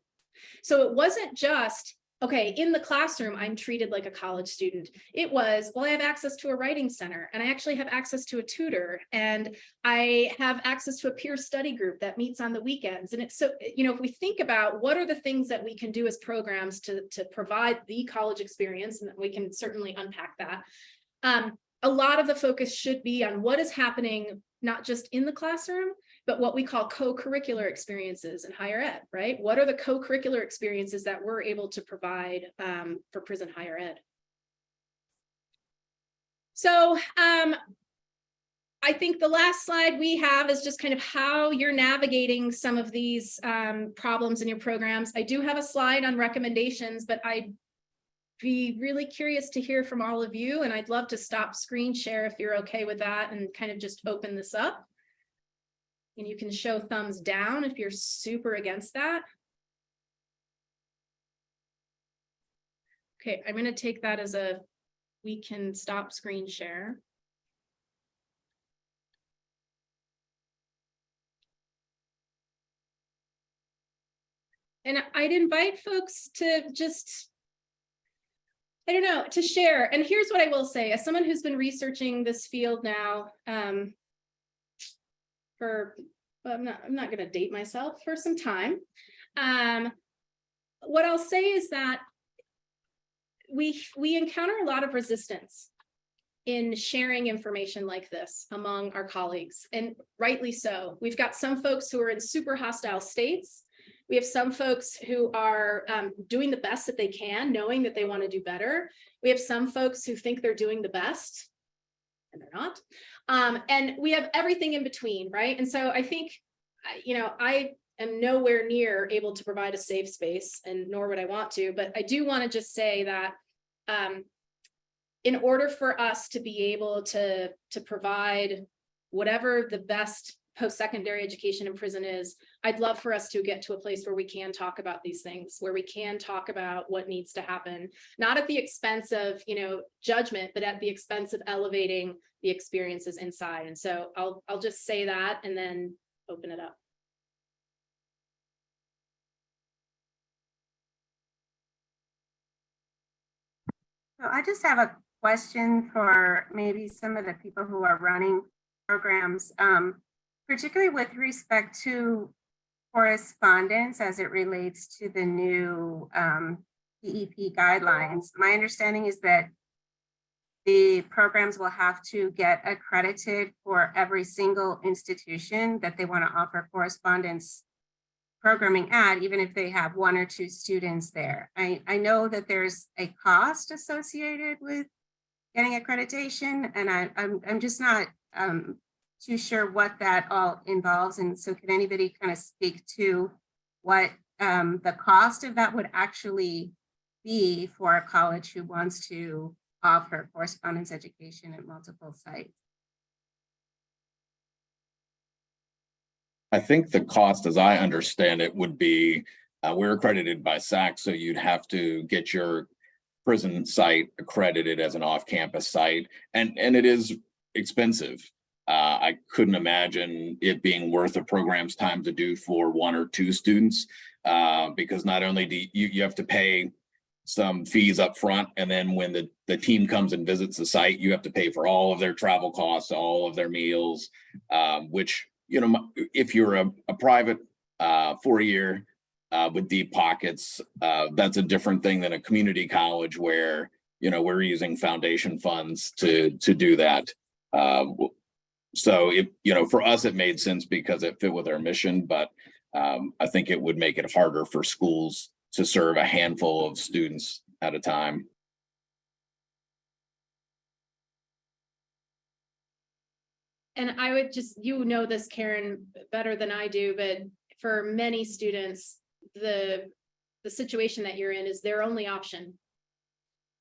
So it wasn't just, okay, in the classroom, I'm treated like a college student. It was, well, I have access to a writing center, and I actually have access to a tutor, and I have access to a peer study group that meets on the weekends. And it's so, if we think about what are the things that we can do as programs to provide the college experience, and we can certainly unpack that. A lot of the focus should be on what is happening, not just in the classroom, but what we call co-curricular experiences in higher ed, right? What are the co-curricular experiences that we're able to provide for prison higher ed? So I think the last slide we have is just kind of how you're navigating some of these problems in your programs. I do have a slide on recommendations, but I'd be really curious to hear from all of you, and I'd love to stop screen share if you're okay with that and kind of just open this up. And you can show thumbs down if you're super against that. Okay, I'm going to take that as a we can stop screen share. And I'd invite folks to just, I don't know, to share. And here's what I will say, as someone who's been researching this field now, I'm not going to date myself, for some time. What I'll say is that we encounter a lot of resistance in sharing information like this among our colleagues, and rightly so. We've got some folks who are in super hostile states. We have some folks who are doing the best that they can, knowing that they want to do better. We have some folks who think they're doing the best, and they're not. And we have everything in between, right? And so I think, I am nowhere near able to provide a safe space, and nor would I want to, but I do want to just say that in order for us to be able to provide whatever the best post-secondary education in prison is, I'd love for us to get to a place where we can talk about these things, where we can talk about what needs to happen, not at the expense of, judgment, but at the expense of elevating the experiences inside. And so I'll just say that and then open it up. So I just have a question for maybe some of the people who are running programs, particularly with respect to correspondence as it relates to the new PEP guidelines. My understanding is that the programs will have to get accredited for every single institution that they want to offer correspondence programming at, even if they have 1 or 2 students there. I know that there's a cost associated with getting accreditation, and I'm just not too sure what that all involves. And so can anybody kind of speak to what the cost of that would actually be for a college who wants to offer correspondence education at multiple sites. I think the cost, as I understand it, would be, we're accredited by SAC, so you'd have to get your prison site accredited as an off-campus site, and it is expensive. I couldn't imagine it being worth a program's time to do for 1 or 2 students, because not only do you have to pay some fees up front, and then when the team comes and visits the site, you have to pay for all of their travel costs, all of their meals, which, you know, if you're a private 4-year with deep pockets, that's a different thing than a community college where, you know, we're using foundation funds to do that. So it, you know, for us, it made sense because it fit with our mission, but I think it would make it harder for schools to serve a handful of students at a time. And I would just, you know this, Karen, better than I do, but for many students, the situation that you're in is their only option.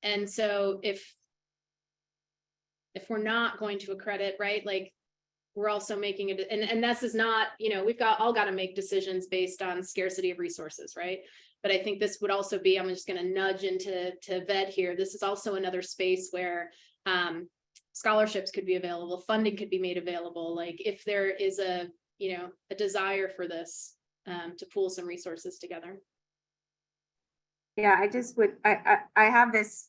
And so if we're not going to accredit, right, like we're also making it, and this is not, you know, we've all got to make decisions based on scarcity of resources, right? But I think this would also be, I'm just going to nudge into VED here. This is also another space where scholarships could be available, funding could be made available. Like if there is a, you know, a desire for this to pool some resources together. Yeah, I just would, I have this,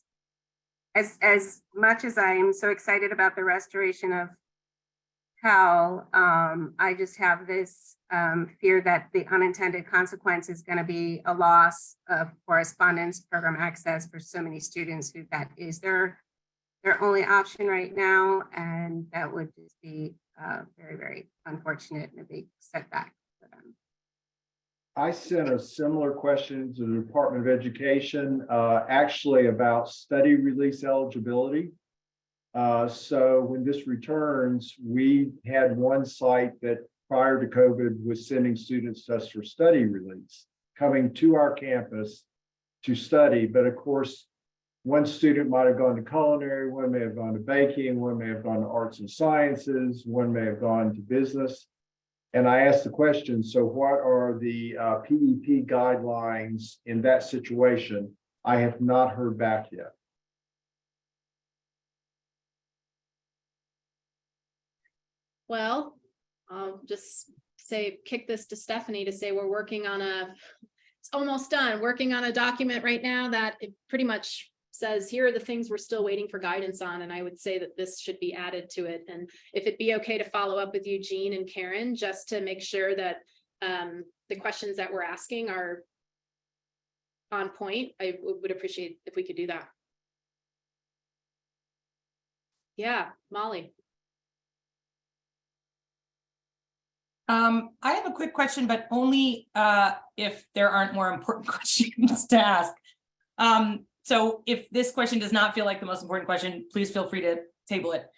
as much as I'm so excited about the restoration of Pell, I just have this fear that the unintended consequence is going to be a loss of correspondence program access for so many students who that is their only option right now, and that would just be very, very unfortunate and a big setback for them. I sent a similar question to the Department of Education, actually about study release eligibility. So when this returns, we had one site that prior to COVID was sending students to us for study release, coming to our campus to study. But of course, one student might have gone to culinary, one may have gone to baking, one may have gone to arts and sciences, one may have gone to business. And I asked the question, so what are the PEP guidelines in that situation? I have not heard back yet. Well, I'll just say, kick this to Stephanie to say we're working on it's almost done, working on a document right now that it pretty much says, here are the things we're still waiting for guidance on. And I would say that this should be added to it. And if it'd be okay to follow up with Eugene and Karen, just to make sure that the questions that we're asking are on point, I would appreciate if we could do that. Yeah, Molly. I have a quick question, but only if there aren't more important questions to ask. So if this question does not feel like the most important question, please feel free to table it.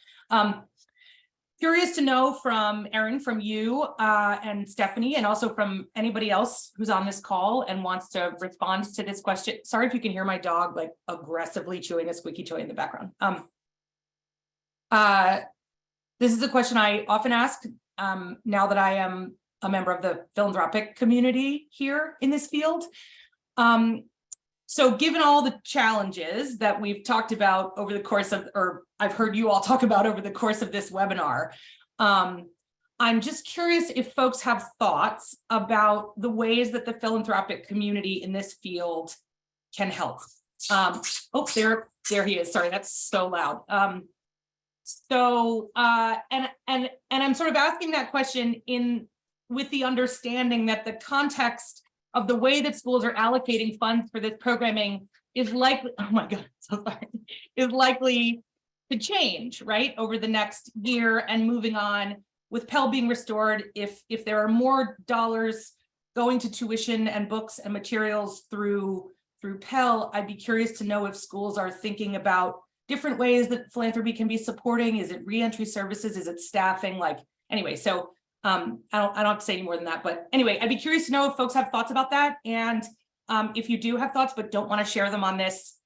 Curious to know from Erin, from you and Stephanie, and also from anybody else who's on this call and wants to respond to this question. Sorry if you can hear my dog like aggressively chewing a squeaky toy in the background. This is a question I often ask now that I am a member of the philanthropic community here in this field. So given all the challenges that we've talked about over the course of, or I've heard you all talk about over the course of this webinar, I'm just curious if folks have thoughts about the ways that the philanthropic community in this field can help. Oh, there he is. Sorry, that's so loud. And I'm sort of asking that question with the understanding that the context of the way that schools are allocating funds for this programming is likely, oh my God, so sorry, is likely to change, right, over the next year and moving on with Pell being restored. If there are more dollars going to tuition and books and materials through Pell, I'd be curious to know if schools are thinking about different ways that philanthropy can be supporting. Is it reentry services? Is it staffing? Like, anyway, so I don't have to say any more than that, but anyway, I'd be curious to know if folks have thoughts about that. And if you do have thoughts, but don't want to share them on this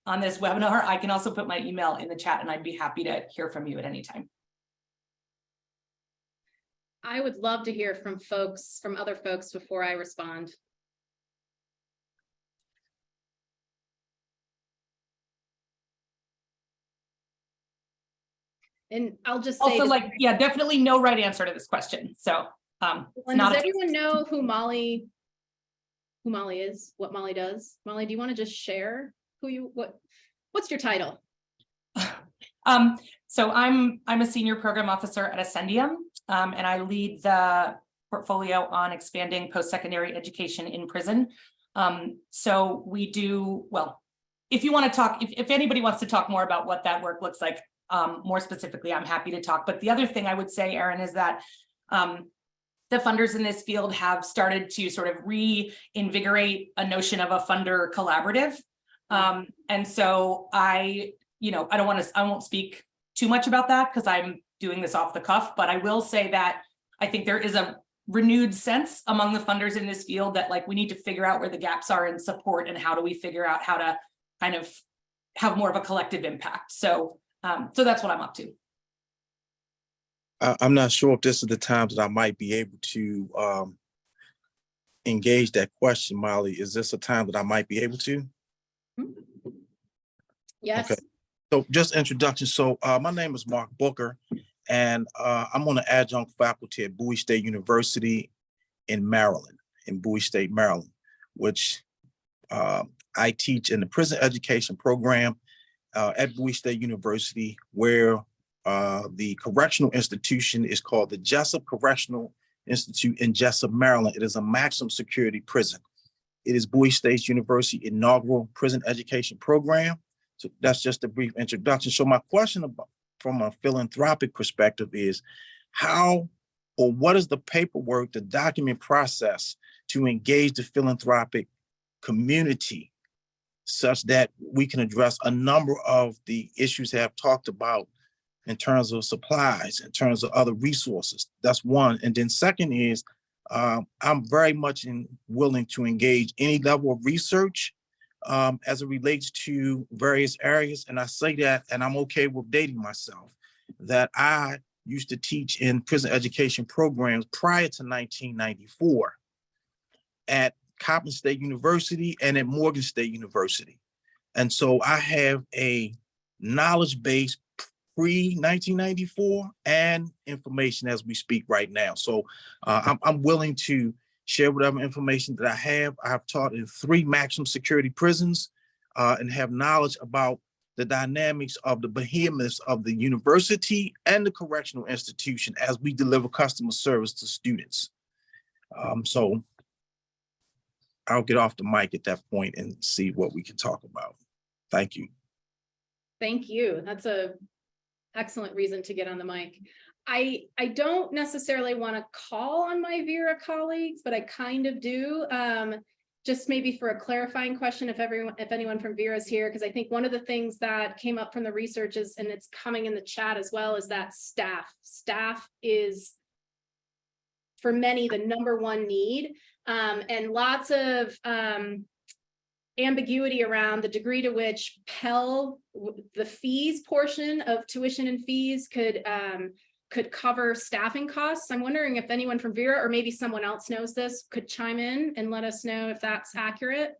on this webinar, I can also put my email in the chat and I'd be happy to hear from you at any time. I would love to hear from other folks before I respond. And I'll just say, Also, like, yeah, definitely no right answer to this question. So it's not does everyone know who Molly is, what Molly does? Molly, do you want to just share what's your title? So I'm a senior program officer at Ascendium, and I lead the portfolio on expanding post-secondary education in prison. So we do, well, if you want to talk, if anybody wants to talk more about what that work looks like, more specifically, I'm happy to talk. But the other thing I would say, Erin, is that the funders in this field have started to sort of reinvigorate a notion of a funder collaborative. And so I won't speak too much about that because I'm doing this off the cuff, but I will say that I think there is a renewed sense among the funders in this field that like we need to figure out where the gaps are in support and how do we figure out how to kind of have more of a collective impact. So that's what I'm up to. I'm not sure if this is the time that I might be able to engage that question, Molly. Is this a time that I might be able to? Yes. Okay. So just introduction. So my name is Mark Booker, and I'm on the adjunct faculty at Bowie State University in Maryland, Maryland, which I teach in the prison education program at Bowie State University, where the correctional institution is called the Jessup Correctional Institute in Jessup, Maryland. It is a maximum security prison. It is Bowie State University inaugural prison education program. So that's just a brief introduction. So my question from a philanthropic perspective is how or what is the paperwork, the document process to engage the philanthropic community such that we can address a number of the issues that I've talked about in terms of supplies, in terms of other resources. That's one. And then second is, I'm very much willing to engage any level of research as it relates to various areas. And I say that, and I'm okay with dating myself, that I used to teach in prison education programs prior to 1994 at Coppin State University and at Morgan State University. And so I have a knowledge base pre-1994 and information as we speak right now. So I'm willing to share whatever information that I have. I've taught in 3 maximum security prisons and have knowledge about the dynamics of the behemoths of the university and the correctional institution as we deliver customer service to students. So I'll get off the mic at that point and see what we can talk about. Thank you. Thank you. That's a excellent reason to get on the mic. I don't necessarily want to call on my Vera colleagues, but I kind of do. Just maybe for a clarifying question, if anyone from Vera is here, because I think one of the things that came up from the research is, and it's coming in the chat as well, is that staff is for many the #1 need, and lots of ambiguity around the degree to which Pell, the fees portion of tuition and fees could cover staffing costs. I'm wondering if anyone from Vera or maybe someone else knows this could chime in and let us know if that's accurate.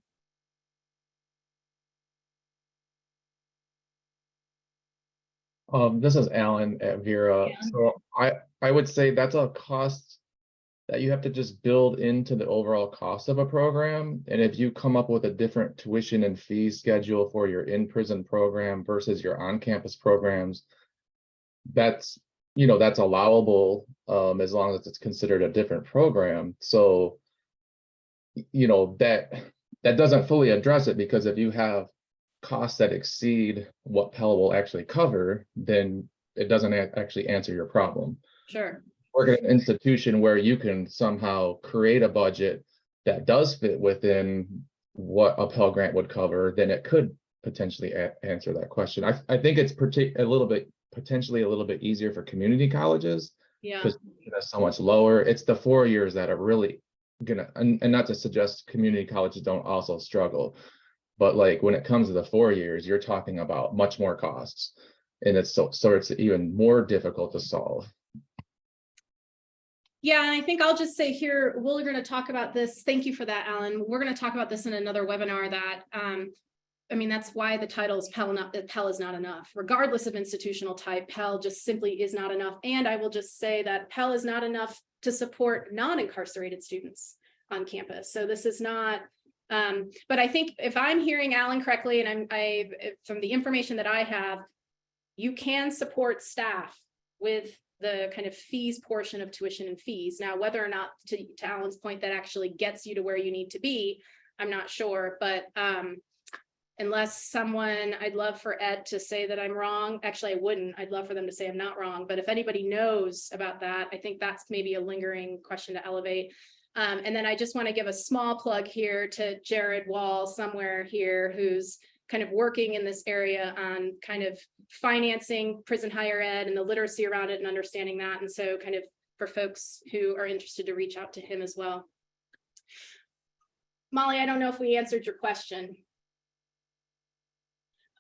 This is Alan at Vera. Yeah. So I would say that's a cost that you have to just build into the overall cost of a program. And if you come up with a different tuition and fee schedule for your in-prison program versus your on-campus programs, that's allowable as long as it's considered a different program. So, that doesn't fully address it, because if you have costs that exceed what Pell will actually cover, then it doesn't actually answer your problem. Sure. Work at an institution where you can somehow create a budget that does fit within what a Pell Grant would cover, then it could potentially answer that question. I think it's potentially a little bit easier for community colleges, because it's so much lower. It's the 4 years that are really gonna, and not to suggest community colleges don't also struggle, But like when it comes to the 4 years, you're talking about much more costs. And it's so it's even more difficult to solve. Yeah, and I think I'll just say here, we're going to talk about this. Thank you for that, Alan. We're going to talk about this in another webinar that, I mean, that's why the title is Pell is not enough. Regardless of institutional type, Pell just simply is not enough. And I will just say that Pell is not enough to support non-incarcerated students on campus. So this is not, but I think if I'm hearing Alan correctly, and from the information that I have, you can support staff with the kind of fees portion of tuition and fees. Now, whether or not, to Alan's point, that actually gets you to where you need to be, I'm not sure, but unless someone, I'd love for Ed to say that I'm wrong. Actually, I wouldn't. I'd love for them to say I'm not wrong, but if anybody knows about that, I think that's maybe a lingering question to elevate. And then I just want to give a small plug here to Jared Wall somewhere here, who's kind of working in this area on kind of financing prison higher ed and the literacy around it and understanding that. And so kind of for folks who are interested to reach out to him as well. Molly, I don't know if we answered your question.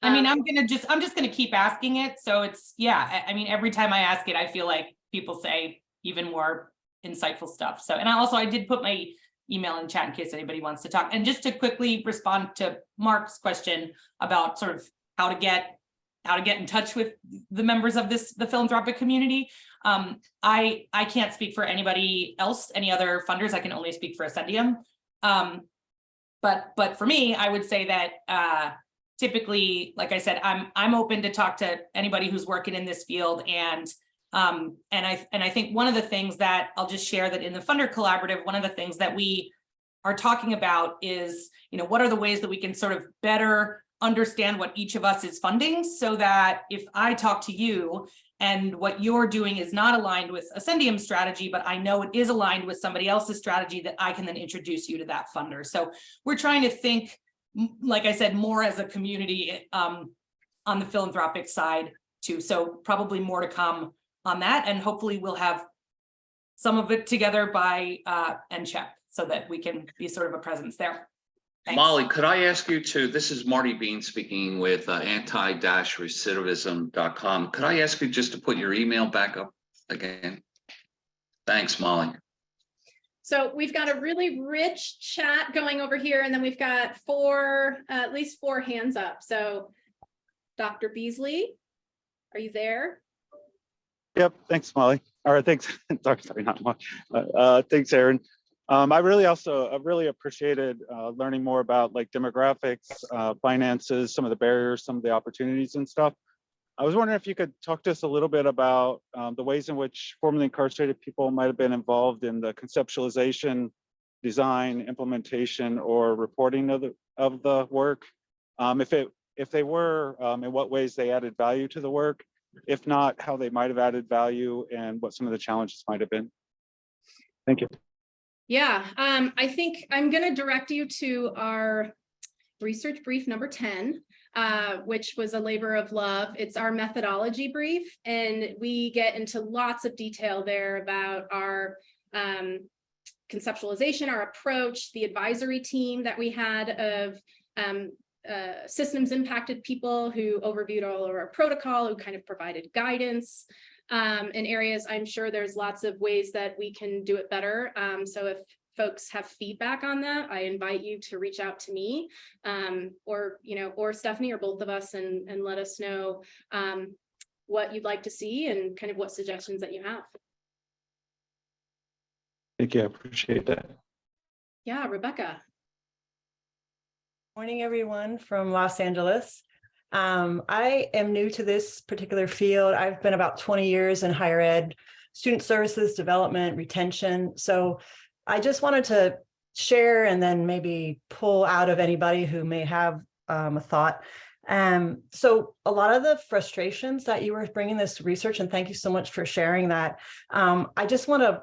I mean, I'm just gonna keep asking it. So it's, yeah, I mean, every time I ask it, I feel like people say even more insightful stuff. So, and I did put my email in chat in case anybody wants to talk. And just to quickly respond to Mark's question about sort of how to get in touch with the members of the philanthropic community. I can't speak for anybody else, any other funders. I can only speak for Ascendium. But for me, I would say that typically, like I said, I'm open to talk to anybody who's working in this field. And I think one of the things that I'll just share that in the Funder Collaborative, one of the things that we are talking about is, what are the ways that we can sort of better understand what each of us is funding, so that if I talk to you and what you're doing is not aligned with Ascendium's strategy, but I know it is aligned with somebody else's strategy, that I can then introduce you to that funder. So we're trying to think, like I said, more as a community on the philanthropic side too. So probably more to come on that, and hopefully we'll have some of it together by RCHEP so that we can be sort of a presence there. Thanks. Molly, could I ask you to, this is Marty Bean speaking with anti-recidivism.com. Could I ask you just to put your email back up again? Thanks, Molly. So we've got a really rich chat going over here, and then we've got at least four hands up. So Dr. Beasley, are you there? Yep, thanks, Molly. All right, thanks. Sorry, not Molly. Thanks, Aaron. I really appreciated learning more about like demographics, finances, some of the barriers, some of the opportunities and stuff. I was wondering if you could talk to us a little bit about the ways in which formerly incarcerated people might have been involved in the conceptualization, design, implementation, or reporting of the work. If they were, in what ways they added value to the work. If not, how they might have added value and what some of the challenges might have been. Thank you. Yeah, I think I'm going to direct you to our research brief number 10, which was a labor of love. It's our methodology brief, and we get into lots of detail there about our conceptualization, our approach, the advisory team that we had of systems impacted people who overviewed all of our protocol, who kind of provided guidance in areas. I'm sure there's lots of ways that we can do it better. So if folks have feedback on that, I invite you to reach out to me or Stephanie or both of us and let us know what you'd like to see and kind of what suggestions that you have. Thank you, I appreciate that. Yeah, Rebecca. Morning, everyone from Los Angeles. I am new to this particular field. I've been about 20 years in higher ed, student services, development, retention. So I just wanted to share and then maybe pull out of anybody who may have a thought. So a lot of the frustrations that you were bringing this research, and thank you so much for sharing that. I just want to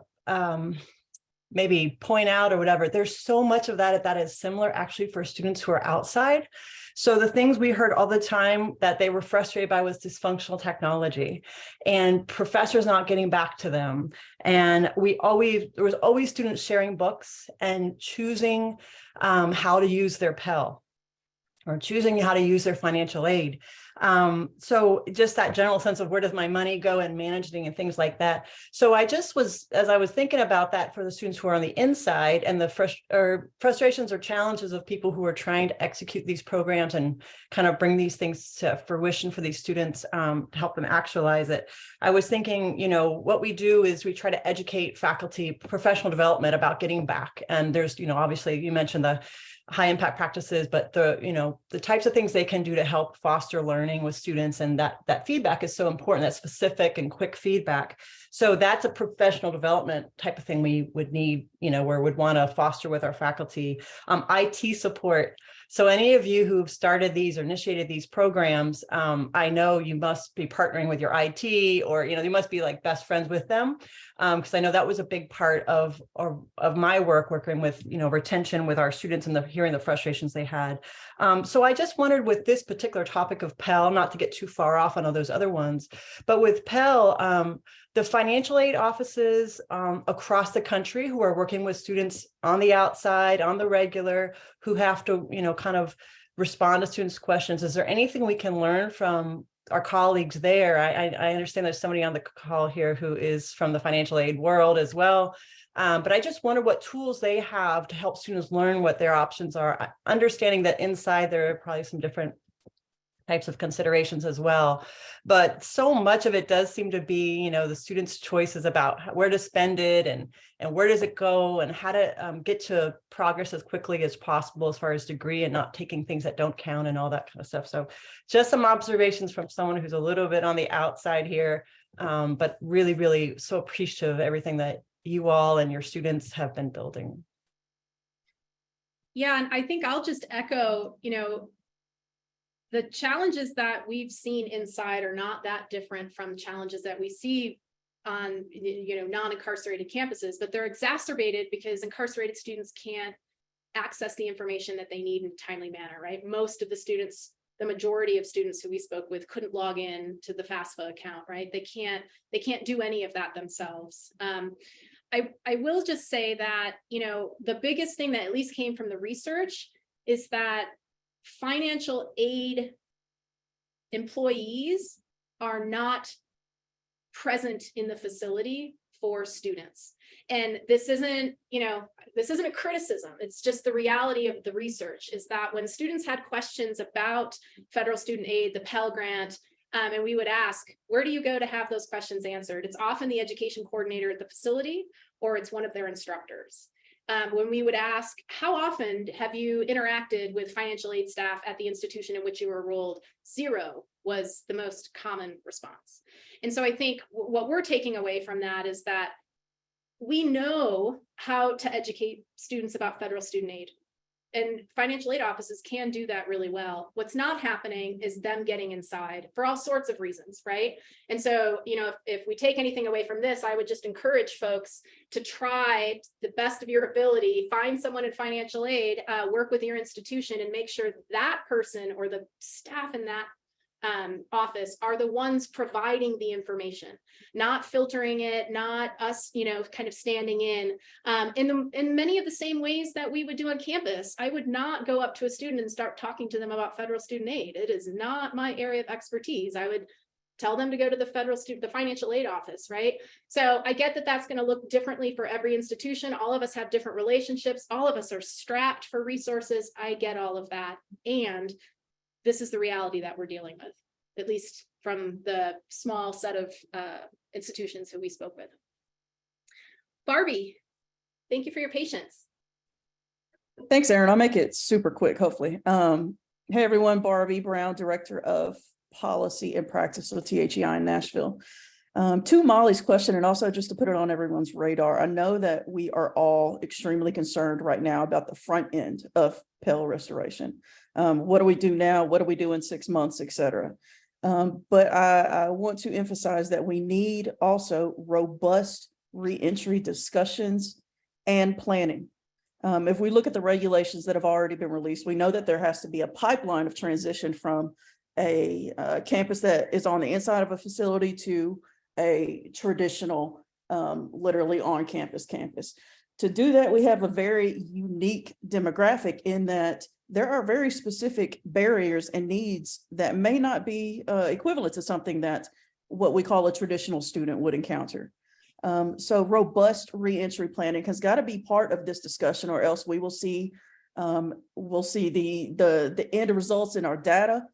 maybe point out or whatever, there's so much of that is similar actually for students who are outside. So the things we heard all the time that they were frustrated by was dysfunctional technology and professors not getting back to them. And there was always students sharing books and choosing how to use their Pell. or choosing how to use their financial aid. So just that general sense of where does my money go and managing and things like that. So I just was, as I was thinking about that for the students who are on the inside and the frustrations or challenges of people who are trying to execute these programs and kind of bring these things to fruition for these students, to help them actualize it. I was thinking, you know, what we do is we try to educate faculty, professional development about getting back. And there's, you know, obviously you mentioned the high impact practices, but the types of things they can do to help foster learning with students, and that feedback is so important, that specific and quick feedback. So that's a professional development type of thing we would need, you know, where we'd want to foster with our faculty. IT support. So any of you who've started these or initiated these programs, I know you must be partnering with your IT, or, you know, you must be like best friends with them. Because I know that was a big part of my work, working with, you know, retention with our students and hearing the frustrations they had. So I just wondered with this particular topic of Pell, not to get too far off on all those other ones, but with Pell, the financial aid offices across the country who are working with students on the outside, on the regular, who have to, you know, kind of respond to students' questions. Is there anything we can learn from our colleagues there? I understand there's somebody on the call here who is from the financial aid world as well. But I just wonder what tools they have to help students learn what their options are, understanding that inside there are probably some different types of considerations as well. But so much of it does seem to be, you know, the students' choices about where to spend it and where does it go and how to get to progress as quickly as possible as far as degree and not taking things that don't count and all that kind of stuff. So just some observations from someone who's a little bit on the outside here, but really, really so appreciative of everything that you all and your students have been building. Yeah, and I think I'll just echo, you know, the challenges that we've seen inside are not that different from challenges that we see on, you know, non-incarcerated campuses, but they're exacerbated because incarcerated students can't access the information that they need in a timely manner, right? Most of the students, the majority of students who we spoke with couldn't log in to the FAFSA account, right? They can't do any of that themselves. I will just say that, you know, the biggest thing that at least came from the research is that financial aid employees are not present in the facility for students. And this isn't, you know, this isn't a criticism. It's just the reality of the research is that when students had questions about federal student aid, the Pell Grant, and we would ask, where do you go to have those questions answered? It's often the education coordinator at the facility, or it's one of their instructors. When we would ask, how often have you interacted with financial aid staff at the institution in which you were enrolled? 0 was the most common response. And so I think what we're taking away from that is that we know how to educate students about federal student aid. And financial aid offices can do that really well. What's not happening is them getting inside for all sorts of reasons, right? And so, you know, if we take anything away from this, I would just encourage folks to try the best of your ability, find someone in financial aid, work with your institution and make sure that person or the staff in that office are the ones providing the information, not filtering it, not us, you know, kind of standing in many of the same ways that we would do on campus. I would not go up to a student and start talking to them about federal student aid. It is not my area of expertise. I would tell them to go to the financial aid office, right? So I get that that's going to look differently for every institution. All of us have different relationships. All of us are strapped for resources. I get all of that. And this is the reality that we're dealing with, at least from the small set of institutions who we spoke with. Barbie, thank you for your patience. Thanks, Erin. I'll make it super quick, hopefully. Hey, everyone, Barbie Brown, Director of Policy and Practice with THEI in Nashville. To Molly's question, and also just to put it on everyone's radar, I know that we are all extremely concerned right now about the front end of Pell restoration. What do we do now? What do we do in 6 months, et cetera? But I want to emphasize that we need also robust reentry discussions and planning. If we look at the regulations that have already been released, we know that there has to be a pipeline of transition from a campus that is on the inside of a facility to a traditional, literally on-campus campus. To do that, we have a very unique demographic in that there are very specific barriers and needs that may not be equivalent to something that what we call a traditional student would encounter. So robust reentry planning has got to be part of this discussion, or else we will see the end results in our data.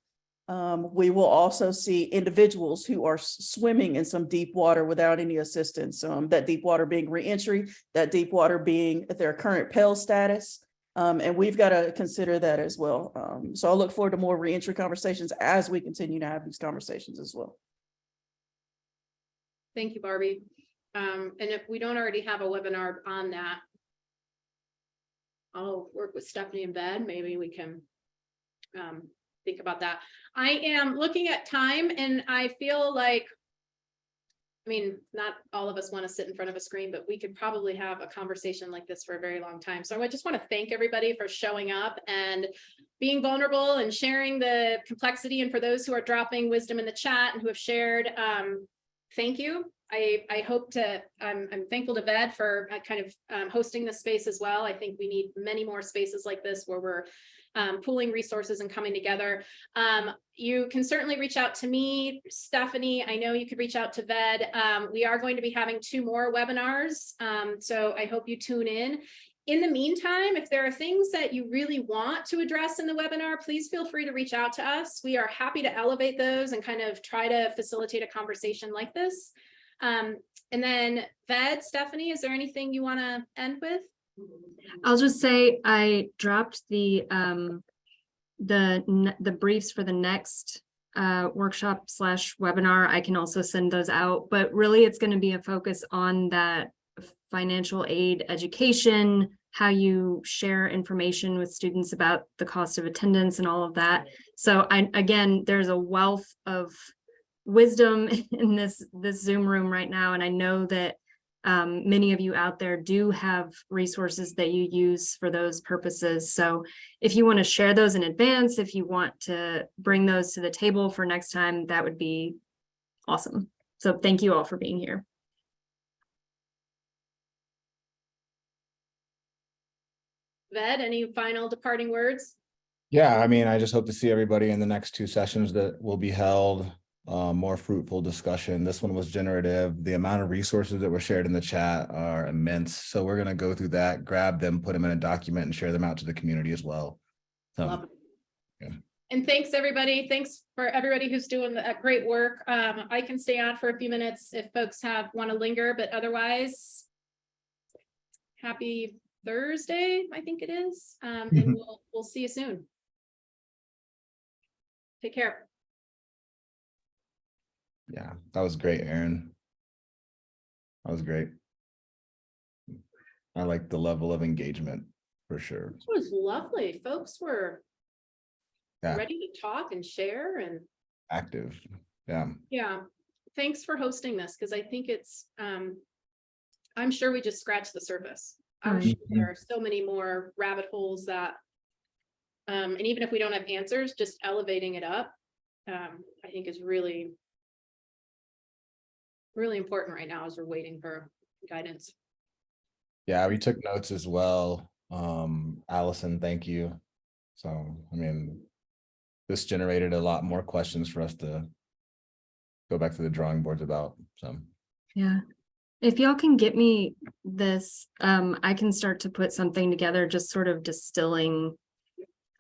We will also see individuals who are swimming in some deep water without any assistance, that deep water being reentry, that deep water being their current Pell status. And we've got to consider that as well. So I look forward to more reentry conversations as we continue to have these conversations as well. Thank you, Barbie. And if we don't already have a webinar on that, I'll work with Stephanie in bed. Maybe we can think about that. I am looking at time and I feel like, I mean, not all of us want to sit in front of a screen, but we could probably have a conversation like this for a very long time. So I just want to thank everybody for showing up and being vulnerable and sharing the complexity. And for those who are dropping wisdom in the chat and who have shared, thank you. I hope to, I'm thankful to VED for kind of hosting this space as well. I think we need many more spaces like this where we're pooling resources and coming together. You can certainly reach out to me, Stephanie. I know you could reach out to VED. We are going to be having 2 more webinars. So I hope you tune in. In the meantime, if there are things that you really want to address in the webinar, please feel free to reach out to us. We are happy to elevate those and kind of try to facilitate a conversation like this. And then VED, Stephanie, is there anything you want to end with? I'll just say I dropped the briefs for the next workshop / webinar. I can also send those out, but really it's going to be a focus on that financial aid education, how you share information with students about the cost of attendance and all of that. So again, there's a wealth of wisdom in this Zoom room right now. And I know that many of you out there do have resources that you use for those purposes. So if you want to share those in advance, if you want to bring those to the table for next time, that would be awesome. So thank you all for being here. VED, any final departing words? Yeah, I mean, I just hope to see everybody in the next 2 sessions that will be held. More fruitful discussion. This one was generative. The amount of resources that were shared in the chat are immense. So we're going to go through that, grab them, put them in a document and share them out to the community as well. Love it. Yeah. And thanks everybody. Thanks for everybody who's doing that great work. I can stay on for a few minutes if folks want to linger, but otherwise, happy Thursday, I think it is. And we'll see you soon. Take care. Yeah, that was great, Aaron. That was great. I like the level of engagement for sure. It was lovely. Folks were ready to talk and share and active. Yeah. Yeah. Thanks for hosting this because I think it's I'm sure we just scratched the surface. I'm sure there are so many more rabbit holes that and even if we don't have answers, just elevating it up, I think is really important right now as we're waiting for guidance. Yeah, we took notes as well. Allison, thank you. So, I mean, this generated a lot more questions for us to go back to the drawing boards about. So, yeah. If y'all can get me this, I can start to put something together, just sort of distilling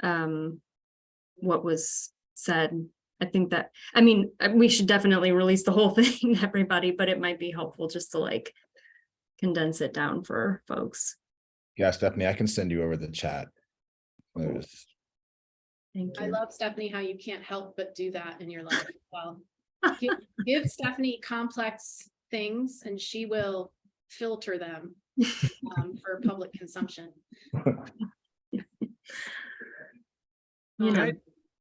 what was said. I think that, I mean, we should definitely release the whole thing to everybody, but it might be helpful just to like condense it down for folks. Yeah, Stephanie, I can send you over the chat. Thank you. I love, Stephanie, how you can't help but do that in your life. Well, give Stephanie complex things and she will filter them for public consumption. You know.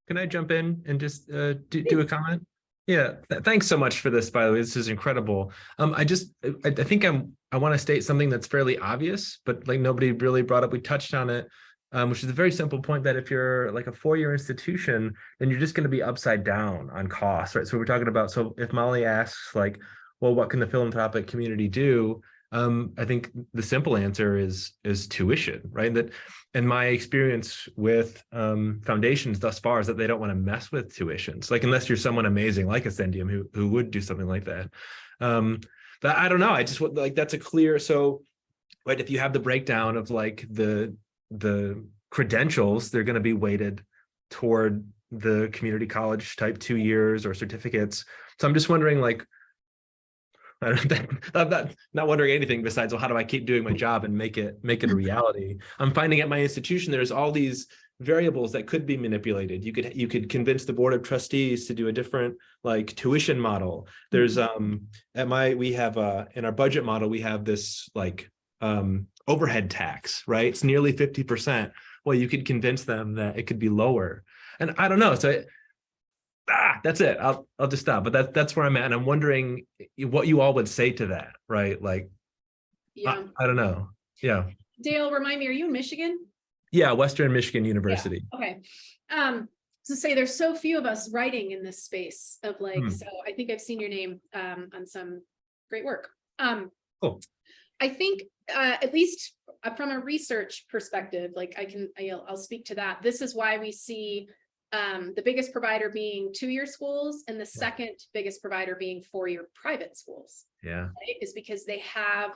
Can I jump in and just do a comment? Yeah, thanks so much for this, by the way. This is incredible. I think I want to state something that's fairly obvious, but like nobody really brought up. We touched on it, which is a very simple point that if you're like a 4-year institution, then you're just going to be upside down on costs, right? So we're talking about, so if Molly asks like, well, what can the philanthropic community do? I think the simple answer is tuition, right? That, and my experience with foundations thus far is that they don't want to mess with tuitions, like unless you're someone amazing like Ascendium who would do something like that. But I don't know. I just want, like, that's a clear, so right, if you have the breakdown of like the credentials, they're going to be weighted toward the community college type 2 years or certificates. So I'm just wondering, like, I'm not wondering anything besides, well, how do I keep doing my job and make it a reality? I'm finding at my institution there's all these variables that could be manipulated. You could convince the board of trustees to do a different like tuition model. There's we have in our budget model we have this like overhead tax, right? It's nearly 50%. Well, you could convince them that it could be lower, and I don't know. So that's it. I'll just stop. But that's where I'm at, and I'm wondering what you all would say to that, right? Like, Yeah. I don't know. Yeah. Dale, remind me, are you in Michigan? Yeah, Western Michigan University. Yeah. Okay. To say there's so few of us writing in this space of like, so I think I've seen your name on some great work. Cool. I think at least from a research perspective, like I'll speak to that. This is why we see the biggest provider being 2-year schools and the second biggest provider being 4-year private schools. Yeah. Right? Is because they have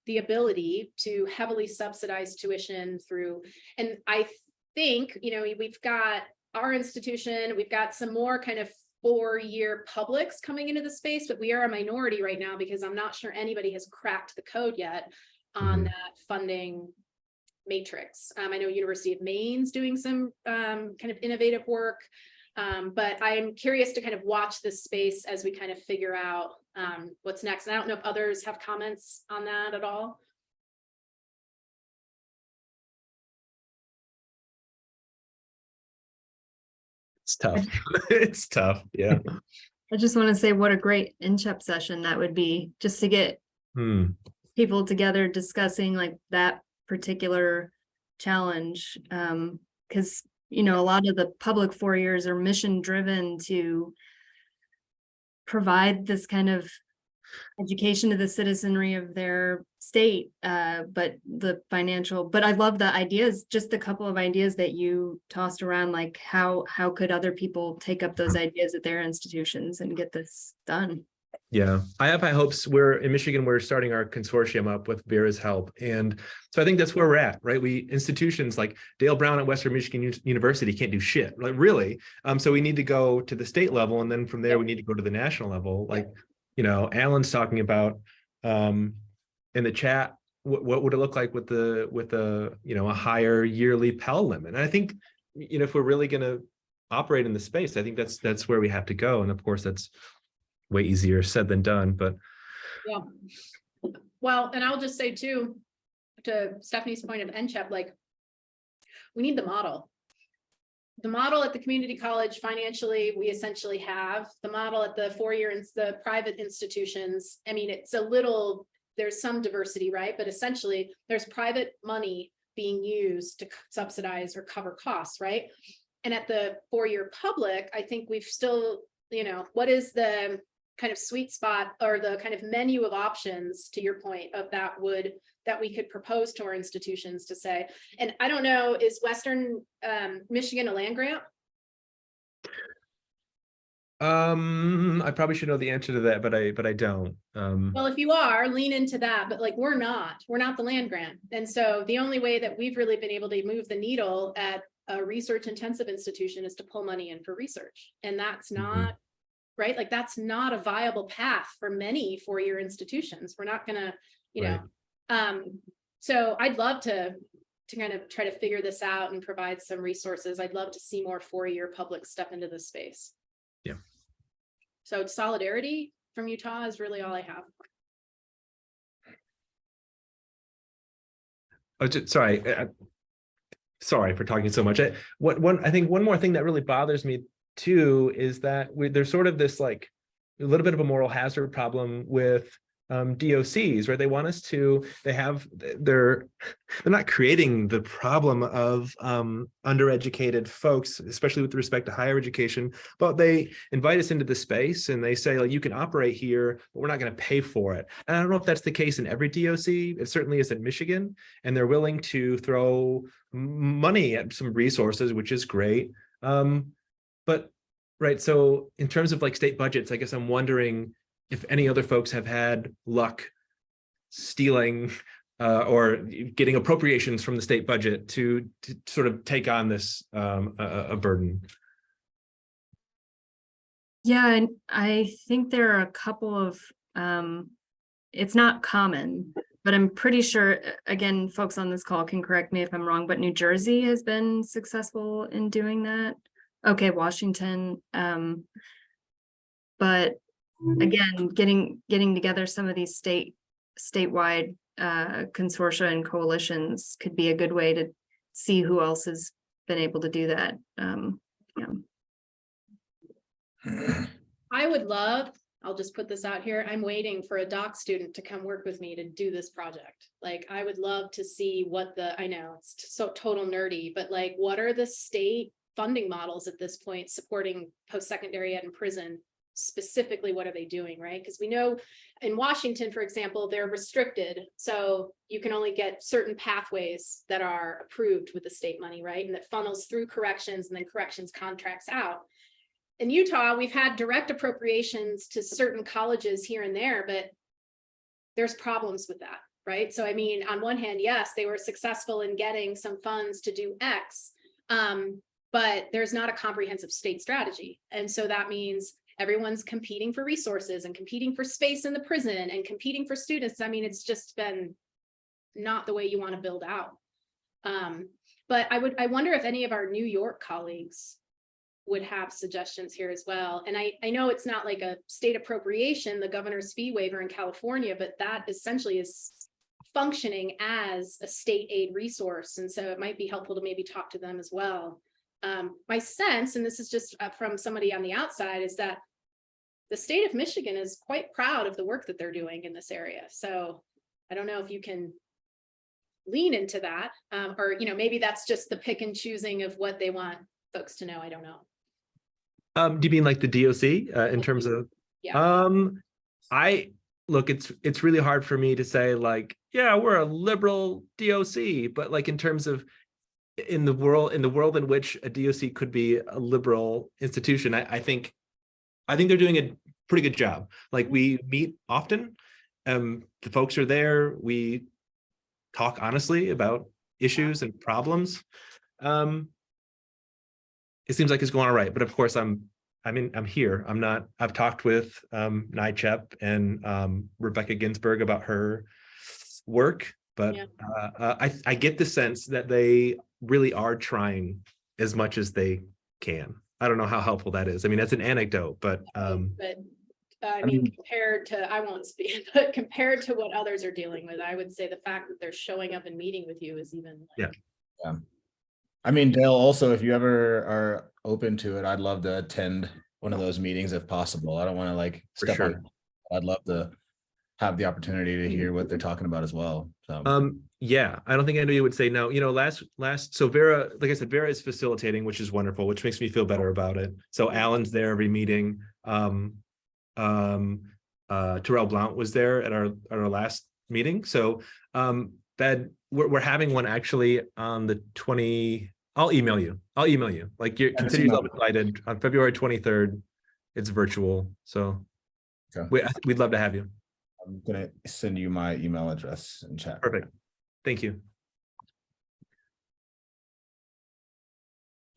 the ability to heavily subsidize tuition through, and I think, you know, we've got our institution, we've got some more kind of 4-year publics coming into the space, but we are a minority right now because I'm not sure anybody has cracked the code yet on that funding matrix. I know University of Maine's doing some kind of innovative work, but I'm curious to kind of watch this space as we kind of figure out what's next. And I don't know if others have comments on that at all. It's tough. It's tough. Yeah. I just want to say what a great RCHEP session that would be, just to get people together discussing like that particular challenge. Because, you know, a lot of the public 4 years are mission driven to provide this kind of education to the citizenry of their state, but I love the ideas, just a couple of ideas that you tossed around, like how could other people take up those ideas at their institutions and get this done? Yeah, I have high hopes. We're in Michigan, we're starting our consortium up with Vera's help. And so I think that's where we're at, right? Institutions like Dale Brown at Western Michigan University can't do shit, like really. So we need to go to the state level, and then from there we need to go to the national level. Like, you know, Alan's talking about in the chat, what would it look like with the you know, a higher yearly Pell limit? And I think, you know, if we're really going to operate in the space, I think that's where we have to go. And of course, that's way easier said than done, but yeah. Well, and I'll just say too, to Stephanie's point of RCHEP, like we need the model. The model at the community college financially, we essentially have the model at the 4-year and the private institutions. I mean, it's a little, there's some diversity, right? But essentially there's private money being used to subsidize or cover costs, right? And at the 4-year public, I think we've still, you know, what is the kind of sweet spot or the kind of menu of options, to your point, of that we could propose to our institutions to say, and I don't know, is Western Michigan a land grant? I probably should know the answer to that, but I don't. Well, if you are, lean into that, but like we're not the land grant. And so the only way that we've really been able to move the needle at a research intensive institution is to pull money in for research. And that's not right. Like that's not a viable path for many 4-year institutions. We're not gonna, you know, so I'd love to kind of try to figure this out and provide some resources. I'd love to see more 4-year public step into this space. Yeah. So solidarity from Utah is really all I have. Oh, sorry. Sorry for talking so much. I think one more thing that really bothers me too is that there's sort of this like a little bit of a moral hazard problem with DOCs, right? They want us to, they're not creating the problem of undereducated folks, especially with respect to higher education, but they invite us into the space and they say, like, you can operate here, but we're not going to pay for it. And I don't know if that's the case in every DOC. It certainly is in Michigan, and they're willing to throw money at some resources, which is great. But right, so in terms of like state budgets, I guess I'm wondering if any other folks have had luck stealing or getting appropriations from the state budget to sort of take on this a burden. Yeah, and I think there are a couple of, it's not common, but I'm pretty sure, again, folks on this call can correct me if I'm wrong, but New Jersey has been successful in doing that. Okay, Washington. But again, getting together some of these statewide consortia and coalitions could be a good way to see who else has been able to do that. Yeah. I would love, I'll just put this out here, I'm waiting for a doc student to come work with me to do this project. Like, I would love to see what I know it's so total nerdy, but like, what are the state funding models at this point supporting post-secondary ed in prison? Specifically, what are they doing, right? Because we know in Washington, for example, they're restricted. So you can only get certain pathways that are approved with the state money, right? And that funnels through corrections and then corrections contracts out. In Utah, we've had direct appropriations to certain colleges here and there, but there's problems with that, right? So, I mean, on one hand, yes, they were successful in getting some funds to do X, but there's not a comprehensive state strategy. And so that means everyone's competing for resources and competing for space in the prison and competing for students. I mean, it's just been not the way you want to build out. But I wonder if any of our New York colleagues would have suggestions here as well. And I know it's not like a state appropriation, the governor's fee waiver in California, but that essentially is functioning as a state aid resource. And so it might be helpful to maybe talk to them as well. My sense, and this is just from somebody on the outside, is that the state of Michigan is quite proud of the work that they're doing in this area. So I don't know if you can lean into that, or, you know, maybe that's just the pick and choosing of what they want folks to know. I don't know. Do you mean like the DOC in terms of? Yeah. I look, it's really hard for me to say like, yeah, we're a liberal DOC, but like in terms of in the world in which a DOC could be a liberal institution, I think they're doing a pretty good job. Like, we meet often, the folks are there, we talk honestly about issues and problems. It seems like it's going all right, but of course I'm here. I've talked with RCHEP and Rebecca Ginsburg about her work, but I get the sense that they really are trying as much as they can. I don't know how helpful that is. I mean, that's an anecdote, but I mean, compared to, I won't speak, but compared to what others are dealing with, I would say the fact that they're showing up and meeting with you is even like, yeah. I mean, Dale, also, if you ever are open to it, I'd love to attend one of those meetings if possible. I don't want to like step on. I'd love to have the opportunity to hear what they're talking about as well. So yeah, I don't think anybody would say no. You know, so Vera, like I said, Vera is facilitating, which is wonderful, which makes me feel better about it. So Alan's there every meeting. Terrell Blount was there at our last meeting. So we're having one actually on the 20. I'll email you. Like, you consider yourself invited on February 23rd. It's virtual. So we'd love to have you. I'm gonna send you my email address in chat. Perfect. Thank you.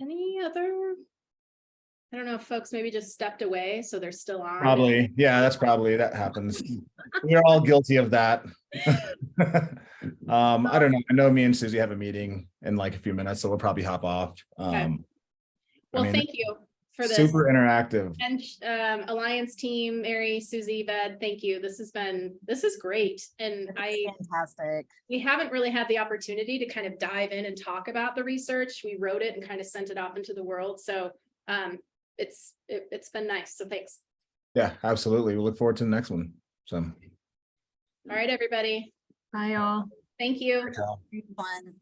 any other? I don't know if folks maybe just stepped away, so they're still on. Probably, yeah, that happens. We're all guilty of that. I don't know. I know me and Susie have a meeting in like a few minutes, so we'll probably hop off. Okay. Well, thank you for this. Super interactive. And Alliance team, Mary, Susie, Ved, thank you. This is great. And fantastic. We haven't really had the opportunity to kind of dive in and talk about the research. We wrote it and kind of sent it off into the world. So it's been nice. So thanks. Yeah, absolutely. We look forward to the next one. So All right, everybody. Bye, all. Thank you. Ciao. One.